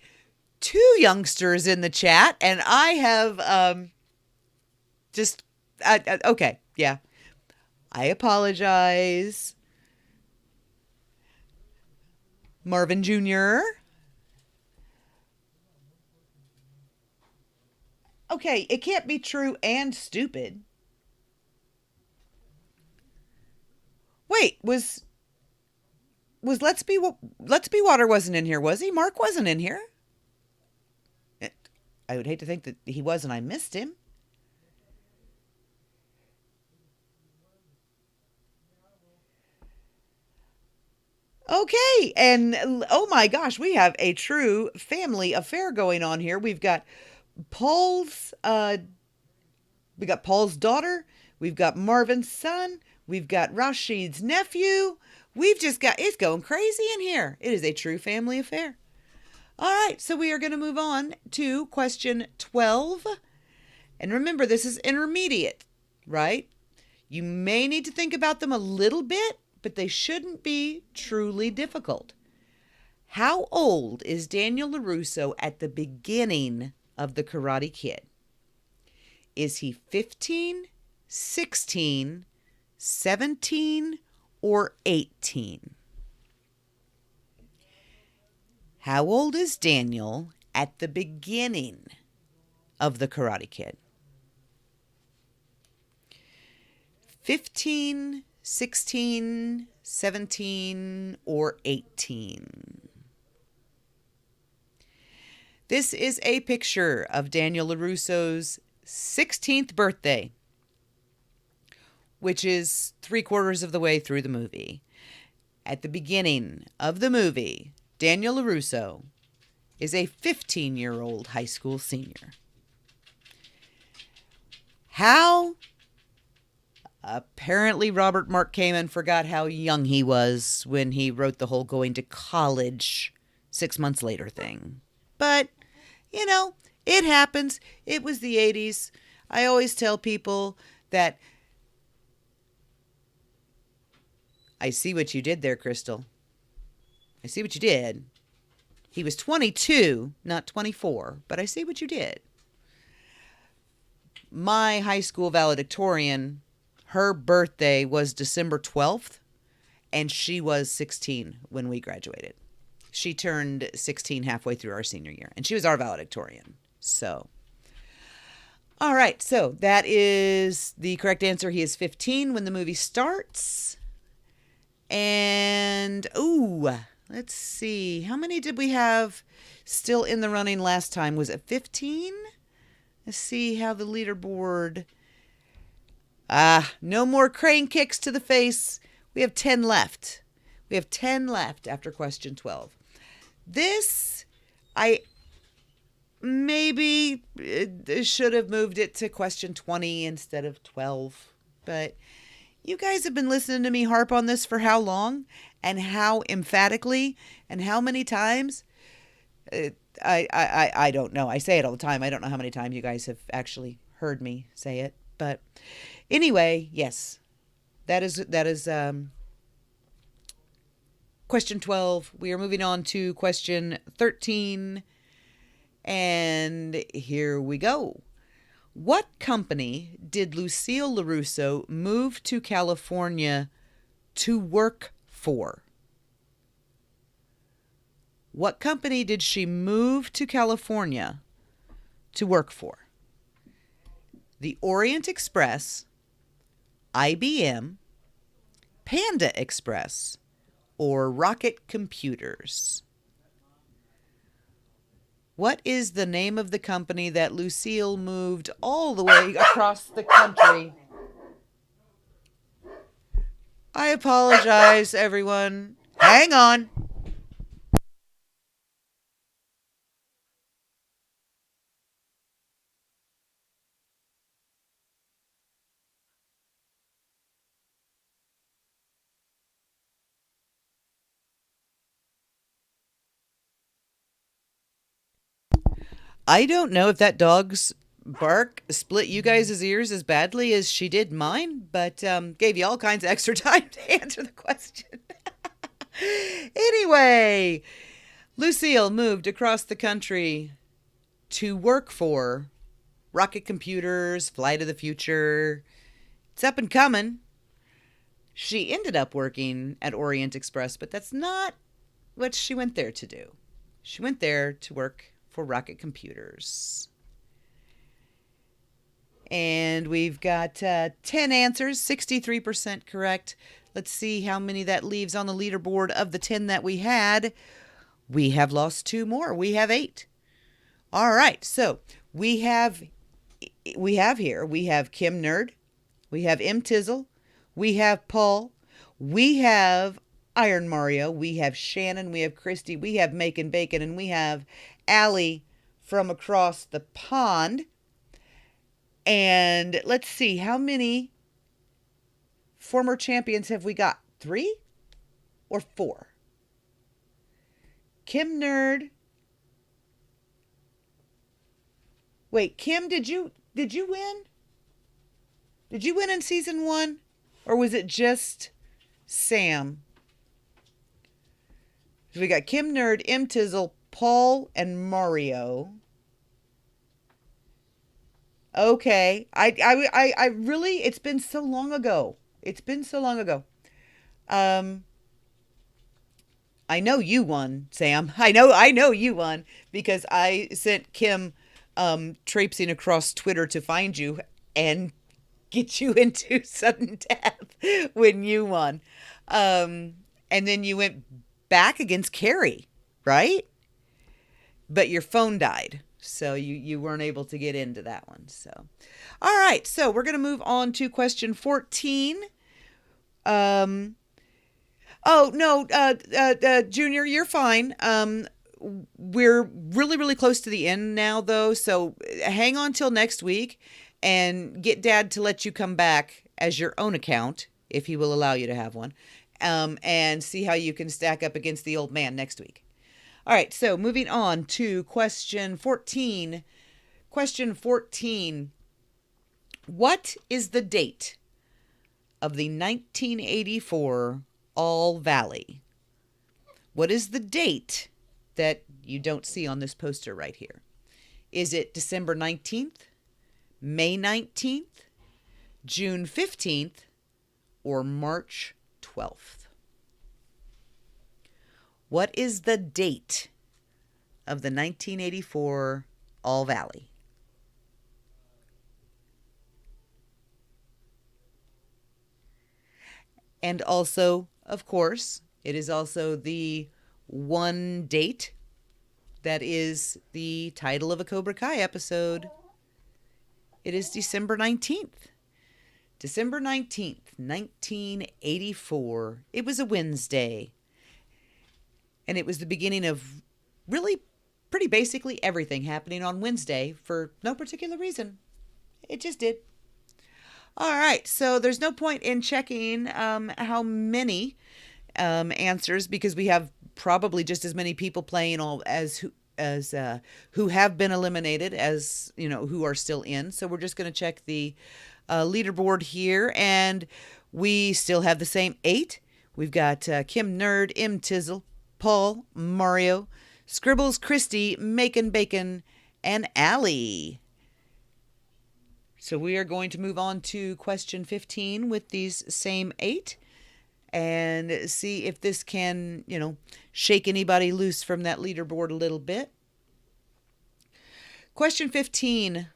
2 youngsters in the chat, and I have okay. Yeah. I apologize. Marvin Jr. Okay, it can't be true and stupid. Wait, was Let's Be Water wasn't in here, was he? Mark wasn't in here. I would hate to think that he was and I missed him. Okay, and oh my gosh, we have a true family affair going on here. We've got Paul's daughter, we've got Marvin's son, we've got Rashid's nephew. It's going crazy in here. It is a true family affair. All right, so we are going to move on to question 12. And remember, this is intermediate, right? You may need to think about them a little bit, but they shouldn't be truly difficult. How old is Daniel LaRusso at the beginning of The Karate Kid? Is he 15, 16, 17, or 18? How old is Daniel at the beginning of The Karate Kid? 15, 16, 17, or 18? This is a picture of Daniel LaRusso's 16th birthday, which is 3/4 of the way through the movie. At the beginning of the movie, Daniel LaRusso is a 15-year-old high school senior. How? Apparently, Robert Mark Kamen forgot how young he was when he wrote the whole going to college 6 months later thing. But, it happens. It was the 80s. I always tell people that I see what you did there, Crystal. I see what you did. He was 22, not 24, but I see what you did. My high school valedictorian, her birthday was December 12th, and she was 16 when we graduated. She turned 16 halfway through our senior year, and she was our valedictorian. So, all right, so that is the correct answer. He is 15 when the movie starts. And, let's see. How many did we have still in the running last time? Was it 15? Let's see how the leaderboard... no more crane kicks to the face. We have 10 left. We have 10 left after question 12. This, I maybe should have moved it to question 20 instead of 12. But you guys have been listening to me harp on this for how long? And how emphatically? And how many times? I don't know. I say it all the time. I don't know how many times you guys have actually heard me say it. But anyway, yes, that is question 12. We are moving on to question 13. And here we go. What company did Lucille LaRusso move to California to work for? What company did she move to California to work for? The Orient Express, IBM, Panda Express, or Rocket Computers? What is the name of the company that Lucille moved all the way across the country? I apologize, everyone. Hang on. I don't know if that dog's bark split you guys' ears as badly as she did mine, but gave you all kinds of extra time to answer the question. Anyway, Lucille moved across the country to work for Rocket Computers, Flight of the Future. It's up and coming. She ended up working at Orient Express, but that's not what she went there to do. She went there to work for Rocket Computers. And we've got 10 answers, 63% correct. Let's see how many that leaves on the leaderboard of the 10 that we had. We have lost 2 more. We have 8. All right, so we have Kim Nerd, we have M Tizzle, we have Paul, we have Iron Mario, we have Shannon, we have Christy, we have Macon Bacon, and we have Allie from across the pond. And let's see, how many former champions have we got? 3 or 4? Kim Nerd, Wait, Kim, did you win? Did you win in season 1? Or was it just Sam? So we got Kim Nerd, M Tizzle, Paul, and Mario. Okay. I really, it's been so long ago. It's been so long ago. Um, I know you won, Sam. I know you won because I sent Kim traipsing across Twitter to find you and get you into sudden death when you won. And then you went back against Carrie, right? But your phone died. So you weren't able to get into that one. So, all right. So we're going to move on to question 14. Um, oh, no, Junior, you're fine. We're really, really close to the end now, though. So hang on till next week and get Dad to let you come back as your own account, if he will allow you to have one, and see how you can stack up against the old man next week. All right, so moving on to question 14. Question 14. What is the date of the 1984 All Valley? What is the date that you don't see on this poster right here? Is it December 19th, May 19th, June 15th, or March 12th? What is the date of the 1984 All Valley? And also, of course, it is also the one date that is the title of a Cobra Kai episode. It is December 19th. December 19th, 1984. It was a Wednesday. And it was the beginning of really pretty basically everything happening on Wednesday for no particular reason. It just did. All right, so there's no point in checking how many answers because we have probably just as many people playing who have been eliminated as who are still in. So we're just going to check the leaderboard here, and we still have the same 8. We've got Kim Nerd, M Tizzle, Paul, Mario, Scribbles, Christy, Macon Bacon, and Allie. So we are going to move on to question 15 with these same 8 and see if this can, shake anybody loose from that leaderboard a little bit. Question 15.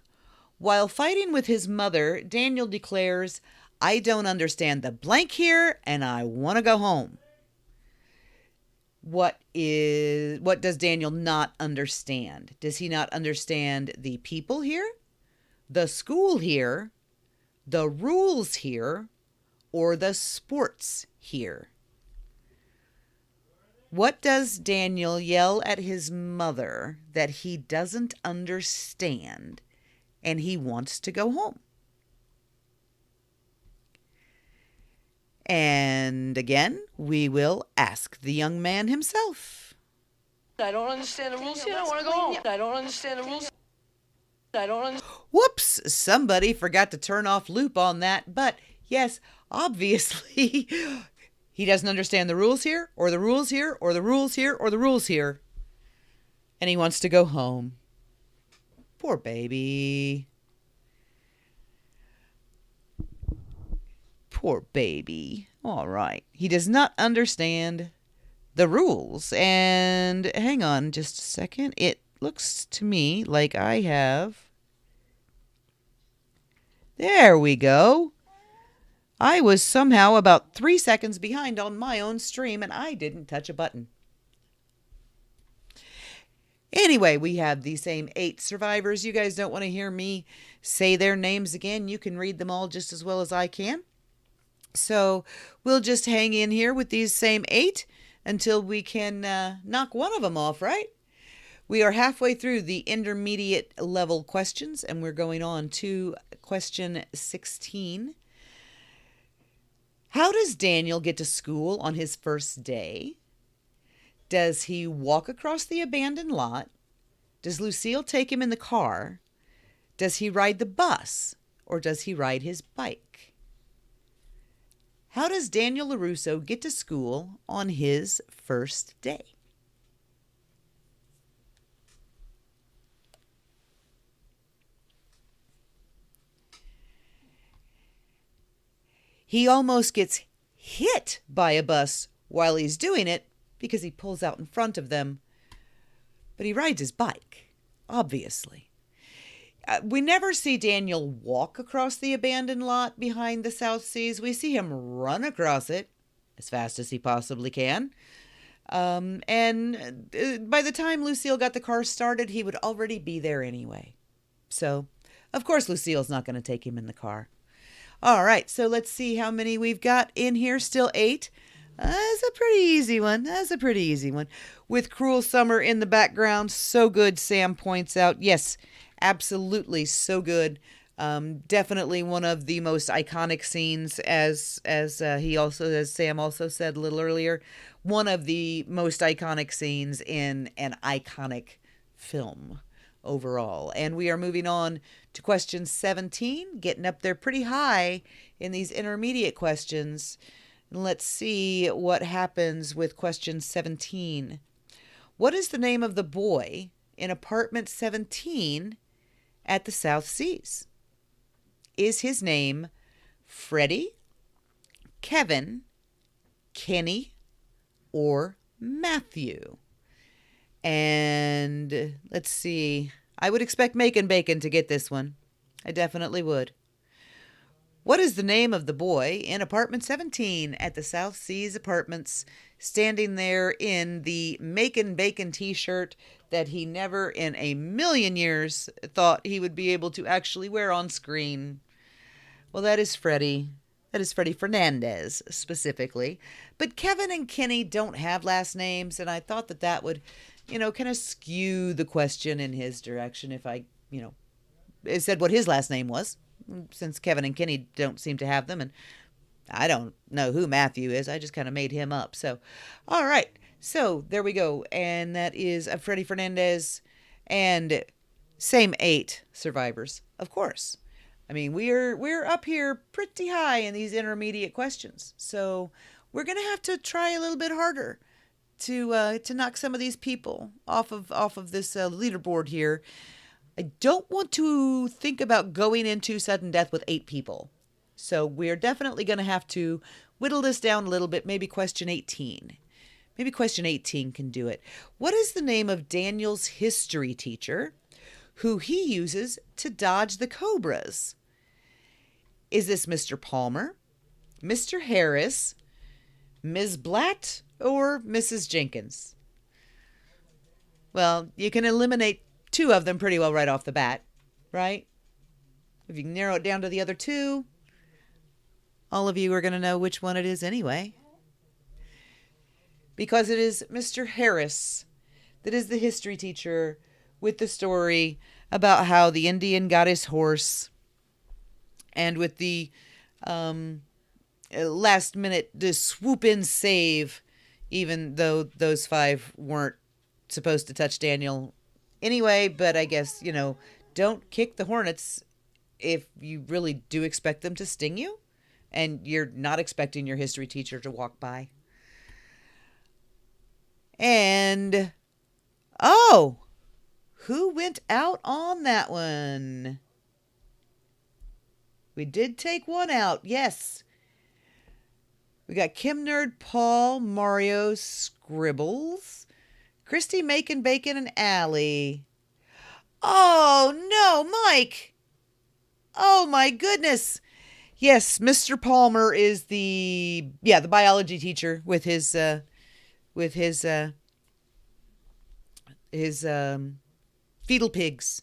While fighting with his mother, Daniel declares, "I don't understand the blank here and I want to go home." What does Daniel not understand? Does he not understand the people here, the school here, the rules here, or the sports here? What does Daniel yell at his mother that he doesn't understand and he wants to go home? And again, we will ask the young man himself. I don't understand the rules here. I want to go home. I don't understand the rules. I don't understand. Whoops, somebody forgot to turn off loop on that. But yes, obviously, he doesn't understand the rules here, or the rules here, or the rules here, or the rules here. And he wants to go home. Poor baby. Poor baby. All right. He does not understand the rules. And hang on just a second. It looks to me like I have... There we go. I was somehow about 3 seconds behind on my own stream, and I didn't touch a button. Anyway, we have the same 8 survivors. You guys don't want to hear me say their names again. You can read them all just as well as I can. So we'll just hang in here with these same 8 until we can knock one of them off, right? We are halfway through the intermediate level questions, and we're going on to question 16. How does Daniel get to school on his first day? Does he walk across the abandoned lot? Does Lucille take him in the car? Does he ride the bus or does he ride his bike? How does Daniel LaRusso get to school on his first day? He almost gets hit by a bus while he's doing it because he pulls out in front of them. But he rides his bike, obviously. We never see Daniel walk across the abandoned lot behind the South Seas. We see him run across it as fast as he possibly can. And by the time Lucille got the car started, he would already be there anyway. So, of course, Lucille's not going to take him in the car. All right, so let's see how many we've got in here. Still 8. That's a pretty easy one. With Cruel Summer in the background, so good, Sam points out. Yes, absolutely, so good. Definitely one of the most iconic scenes, as Sam also said a little earlier, one of the most iconic scenes in an iconic film overall. And we are moving on to question 17, getting up there pretty high in these intermediate questions. Let's see what happens with question 17. What is the name of the boy in apartment 17 at the South Seas? Is his name Freddie, Kevin, Kenny, or Matthew? And let's see. I would expect Macon Bacon to get this one. I definitely would. What is the name of the boy in apartment 17 at the South Seas Apartments, standing there in the Macon Bacon t-shirt that he never in a million years thought he would be able to actually wear on screen? Well, that is Freddie. That is Freddie Fernandez specifically. But Kevin and Kenny don't have last names, and I thought that would, kind of skew the question in his direction if I, said what his last name was, since Kevin and Kenny don't seem to have them, and I don't know who Matthew is. I just kind of made him up. So, all right. So there we go. And that is Freddie Fernandez, and same 8 survivors, of course. I mean, we're up here pretty high in these intermediate questions. So we're going to have to try a little bit harder to knock some of these people off of this leaderboard here. I don't want to think about going into sudden death with 8 people. So we're definitely going to have to whittle this down a little bit. Maybe question 18. Maybe question 18 can do it. What is the name of Daniel's history teacher who he uses to dodge the Cobras? Is this Mr. Palmer, Mr. Harris, Ms. Blatt, or Mrs. Jenkins? Well, you can eliminate 2 of them pretty well right off the bat, right? If you can narrow it down to the other 2, all of you are going to know which one it is anyway. Because it is Mr. Harris that is the history teacher with the story about how the Indian got his horse, and with the last minute swoop in save, even though those 5 weren't supposed to touch Daniel anyway. But I guess, don't kick the hornets if you really do expect them to sting you and you're not expecting your history teacher to walk by. And, who went out on that one? We did take one out, yes. We got Kim Nerd, Paul, Mario, Scribbles, Christy, Macon, Bacon, and Allie. Oh, no, Mike. Oh, my goodness. Yes, Mr. Palmer is the biology teacher with his fetal pigs.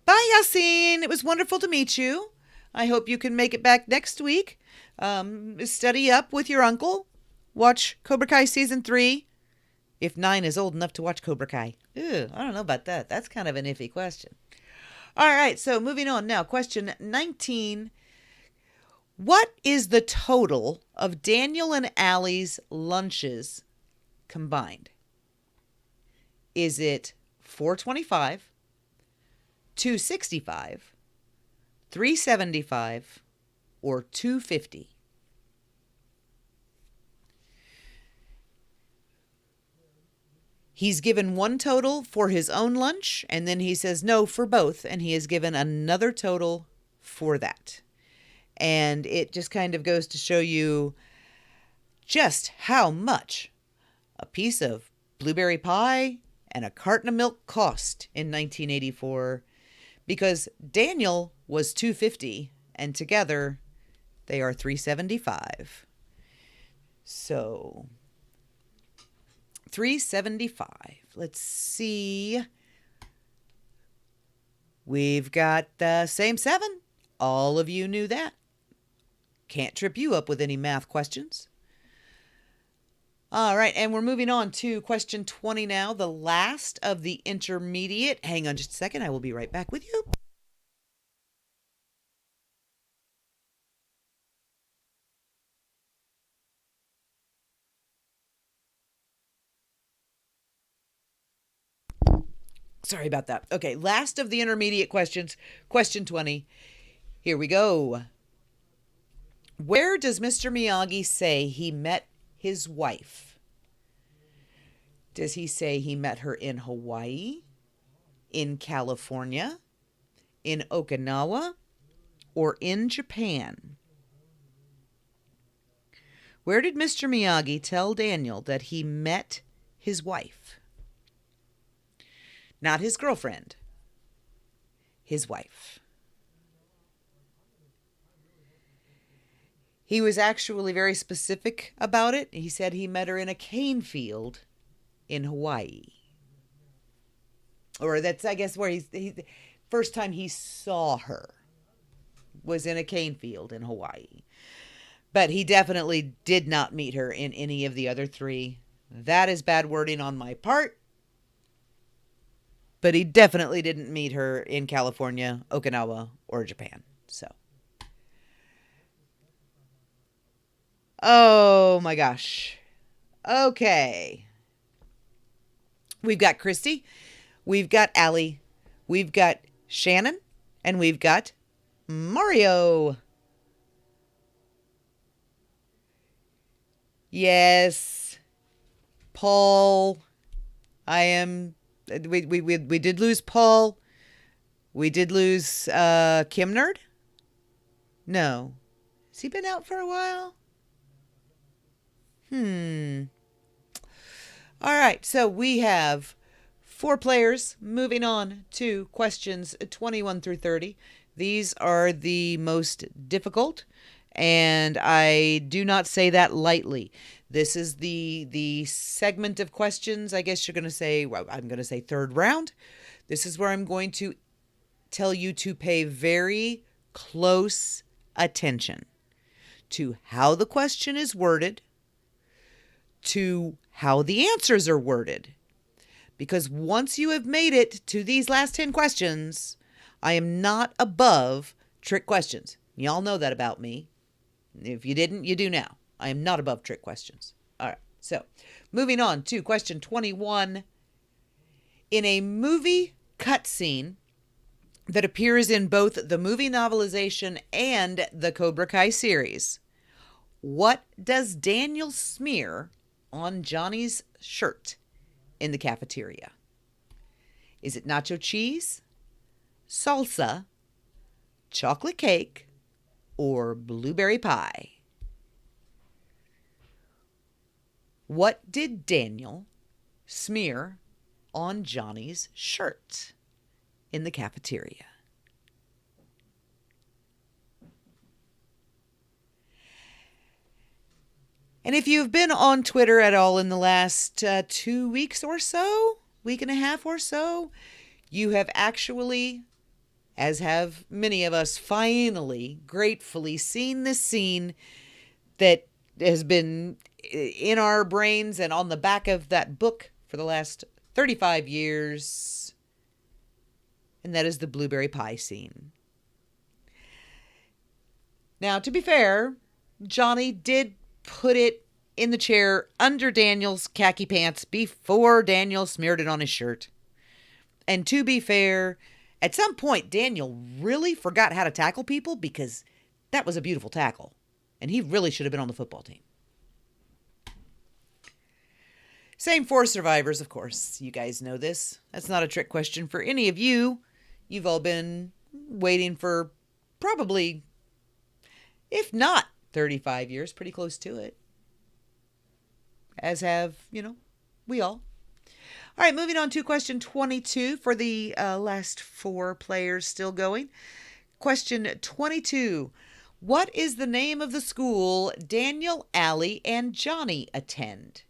Bye, Yassine. It was wonderful to meet you. I hope you can make it back next week. Study up with your uncle. Watch Cobra Kai Season 3. If 9 is old enough to watch Cobra Kai. I don't know about that. That's kind of an iffy question. All right, so moving on now. Question 19. What is the total of Daniel and Allie's lunches combined? Is it $4.25, $2.65, $3.75 or $2.50? He's given one total for his own lunch, and then he says no for both, and he has given another total for that. And it just kind of goes to show you just how much a piece of blueberry pie and a carton of milk cost in 1984, because Daniel was $2.50 and together they are $3.75. So $3.75. Let's see. We've got the same 7. All of you knew that. Can't trip you up with any math questions. All right, and we're moving on to question 20 now, the last of the intermediate. Hang on just a second. I will be right back with you. Sorry about that. Okay, last of the intermediate questions, question 20. Here we go. Where does Mr. Miyagi say he met his wife? Does he say he met her in Hawaii, in California, in Okinawa, or in Japan? Where did Mr. Miyagi tell Daniel that he met his wife? Not his girlfriend, his wife. He was actually very specific about it. He said he met her in a cane field in Hawaii. Or that's, I guess, where he first time he saw her was in a cane field in Hawaii. But he definitely did not meet her in any of the other 3. That is bad wording on my part. But he definitely didn't meet her in California, Okinawa, or Japan. So. Oh my gosh. Okay. We've got Christy. We've got Allie. We've got Shannon. And we've got Mario. Yes. Paul. We did lose Paul. We did lose Kim Nerd. No. Has he been out for a while? All right, so we have 4 players. Moving on to questions 21 through 30. These are the most difficult, and I do not say that lightly. This is the segment of questions, I guess you're going to say, well, I'm going to say third round. This is where I'm going to tell you to pay very close attention to how the question is worded, to how the answers are worded. Because once you have made it to these last 10 questions, I am not above trick questions. Y'all know that about me. If you didn't, you do now. I am not above trick questions. All right, so moving on to question 21. In a movie cutscene that appears in both the movie novelization and the Cobra Kai series, what does Daniel smear on Johnny's shirt in the cafeteria? Is it nacho cheese, salsa, chocolate cake, or blueberry pie? What did Daniel smear on Johnny's shirt in the cafeteria? And if you've been on Twitter at all in the last 2 weeks or so, week and a half or so, you have actually, as have many of us, finally, gratefully seen this scene that has been in our brains and on the back of that book for the last 35 years. And that is the blueberry pie scene. Now, to be fair, Johnny did put it in the chair under Daniel's khaki pants before Daniel smeared it on his shirt. And to be fair, At some point, Daniel really forgot how to tackle people because that was a beautiful tackle. And he really should have been on the football team. Same for survivors, of course. You guys know this. That's not a trick question for any of you. You've all been waiting for probably, if not 35 years, pretty close to it. As have, we all. All right, moving on to question 22 for the last 4 players still going. Question 22. What is the name of the school Daniel, Allie, and Johnny attend?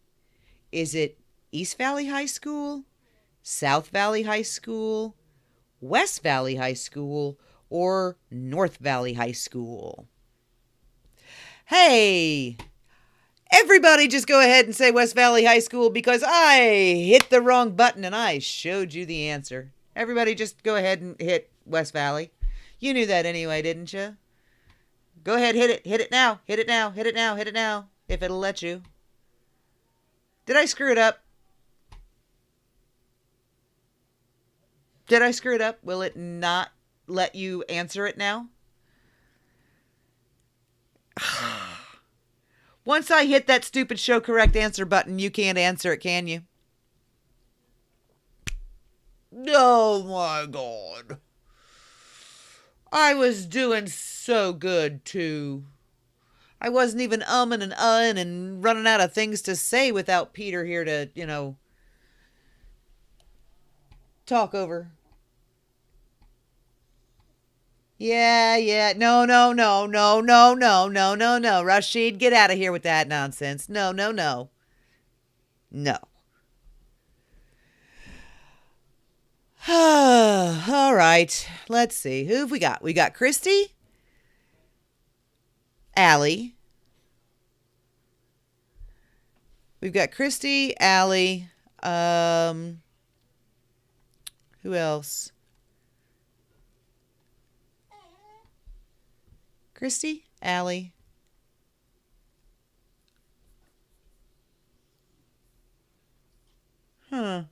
Is it East Valley High School, South Valley High School, West Valley High School, or North Valley High School? Hey, everybody just go ahead and say West Valley High School because I hit the wrong button and I showed you the answer. Everybody just go ahead and hit West Valley. You knew that anyway, didn't you? Go ahead, hit it. Hit it now. Hit it now. Hit it now. Hit it now. If it'll let you. Did I screw it up? Did I screw it up? Will it not let you answer it now? Once I hit that stupid show correct answer button, you can't answer it, can you? Oh my God. I was doing so good too. I wasn't even umming and uhhing and running out of things to say without Peter here to, talk over. Yeah. No. Rashid, get out of here with that nonsense. No. No. All right. Let's see. Who have we got? We got Christy, Allie. We've got Christy, Allie. Who else? Christy, Allie. Huh.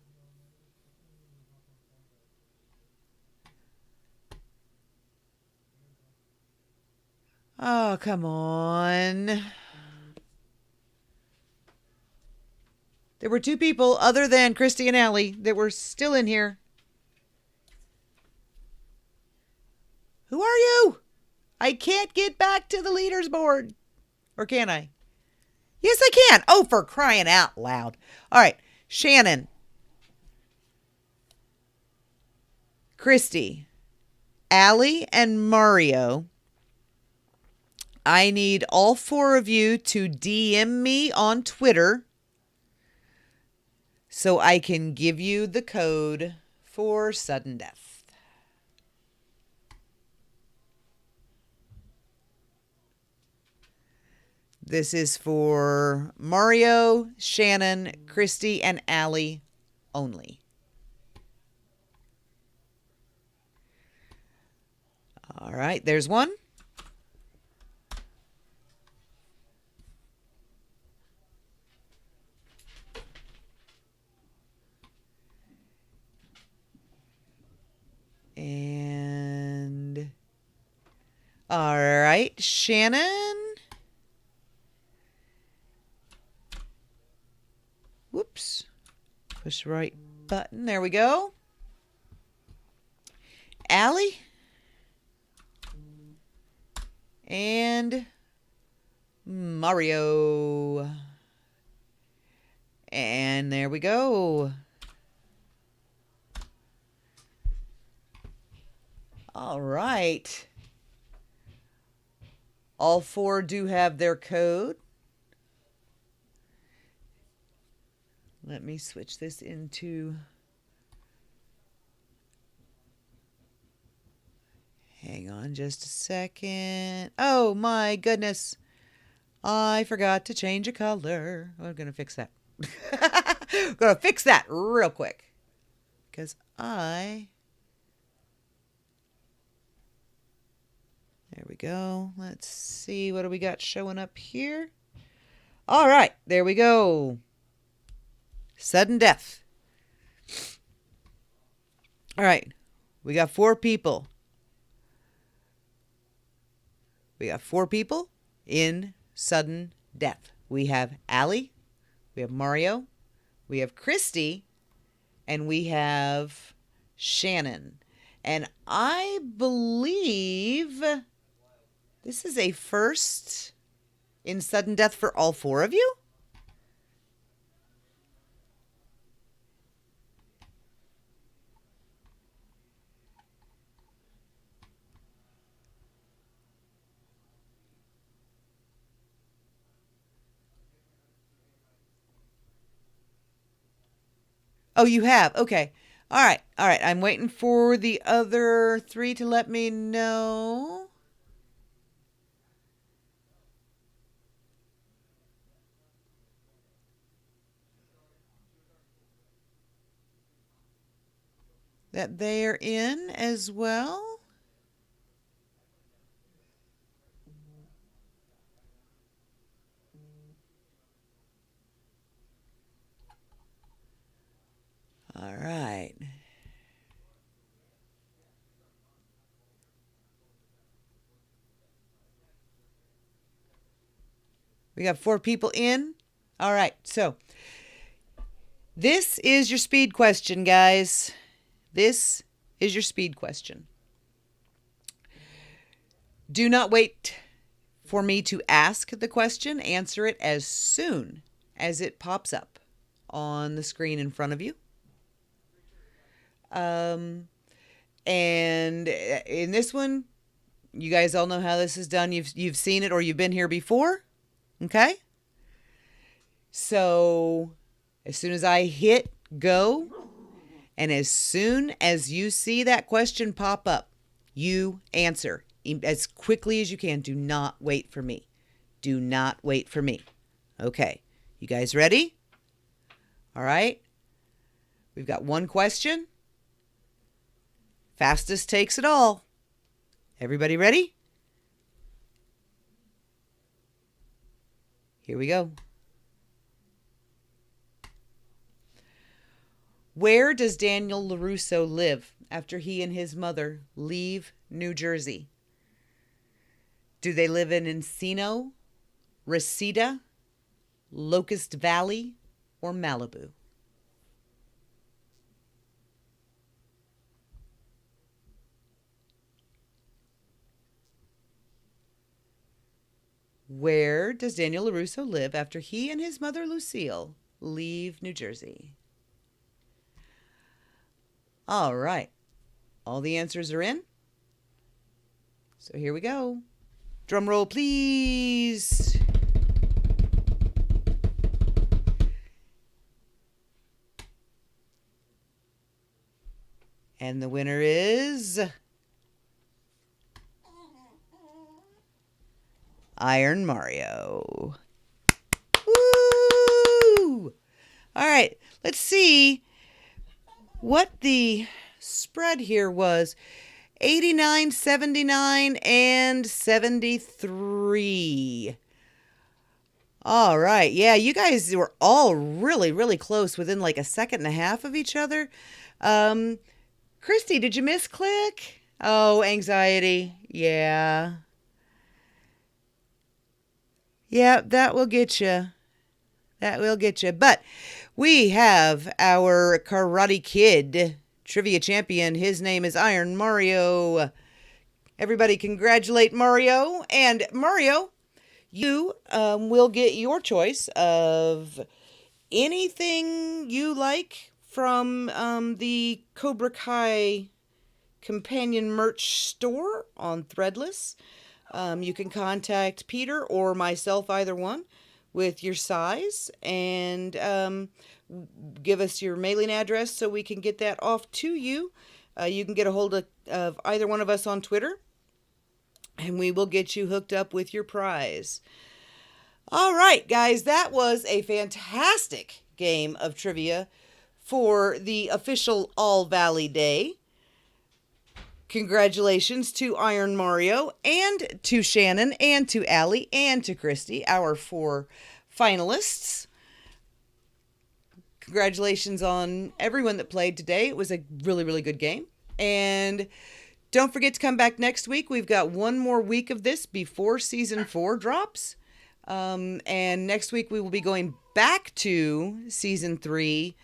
Oh, come on. There were 2 people other than Christy and Allie that were still in here. Who are you? I can't get back to the leaders board. Or can I? Yes, I can. Oh, for crying out loud. All right. Shannon. Christy. Allie and Mario. I need all 4 of you to DM me on Twitter so I can give you the code for sudden death. This is for Mario, Shannon, Christy, and Allie only. All right, there's one. And all right, Shannon. Whoops. Push the right button. There we go. Allie. And Mario. And there we go. All right. All 4 do have their code. Let me switch this into... Hang on just a second. Oh my goodness. I forgot to change a color. I'm going to fix that. I'm going to fix that real quick. Because There we go. Let's see. What do we got showing up here? All right. There we go. Sudden death. All right. We got 4 people. We got 4 people in sudden death. We have Allie, we have Mario, we have Christy, and we have Shannon. And I believe this is a first in sudden death for all 4 of you. Oh, you have? Okay. All right. All right. I'm waiting for the other 3 to let me know. That they're in as well. All right. We got 4 people in. All right. So this is your speed question, guys. This is your speed question. Do not wait for me to ask the question. Answer it as soon as it pops up on the screen in front of you. And in this one, you guys all know how this is done. You've seen it or you've been here before. Okay? So as soon as I hit go, and as soon as you see that question pop up, you answer as quickly as you can. Do not wait for me. Do not wait for me. Okay. You guys ready? All right. We've got 1 question. Fastest takes it all. Everybody ready? Here we go. Where does Daniel LaRusso live after he and his mother leave New Jersey? Do they live in Encino, Reseda, Locust Valley, or Malibu? Where does Daniel LaRusso live after he and his mother Lucille leave New Jersey? All right. All the answers are in. So here we go. Drum roll, please. And the winner is Iron Mario. Woo! All right, let's see what the spread here was. 89, 79, and 73. All right. Yeah, you guys were all really, really close, within like a second and a half of each other. Christy, did you misclick? Oh, anxiety. Yeah. Yeah, that will get you. That will get you. But we have our Karate Kid trivia champion. His name is Iron Mario. Everybody congratulate Mario. And Mario, you will get your choice of anything you like from the Cobra Kai Kompanion merch store on Threadless. You can contact Peter or myself, either one, with your size, and give us your mailing address so we can get that off to you. You can get a hold of either one of us on Twitter, and we will get you hooked up with your prize. All right, guys, that was a fantastic game of trivia for the official All Valley Day. Congratulations to Iron Mario, and to Shannon, and to Allie, and to Christy, our 4 finalists. Congratulations on everyone that played today. It was a really, really good game. And don't forget to come back next week. We've got one more week of this before season 4 drops. And next week we will be going back to season 3,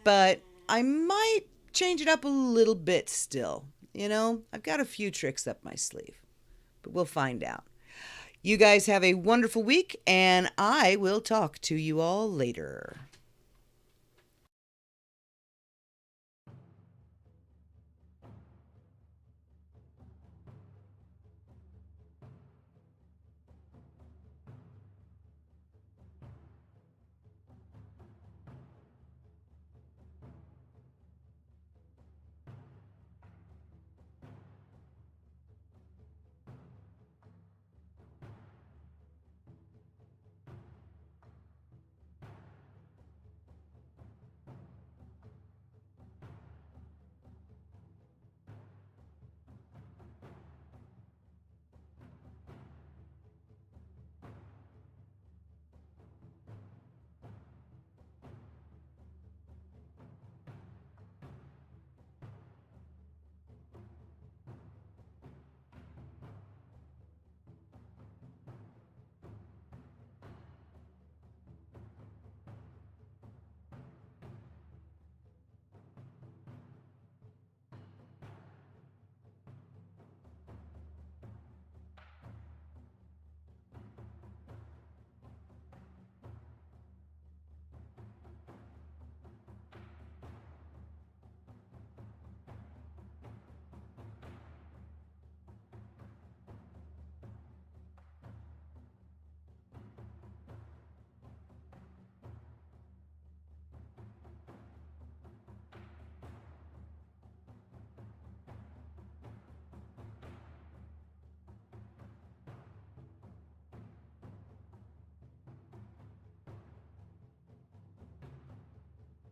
but I might change it up a little bit still. You know, I've got a few tricks up my sleeve, but we'll find out. You guys have a wonderful week, and I will talk to you all later.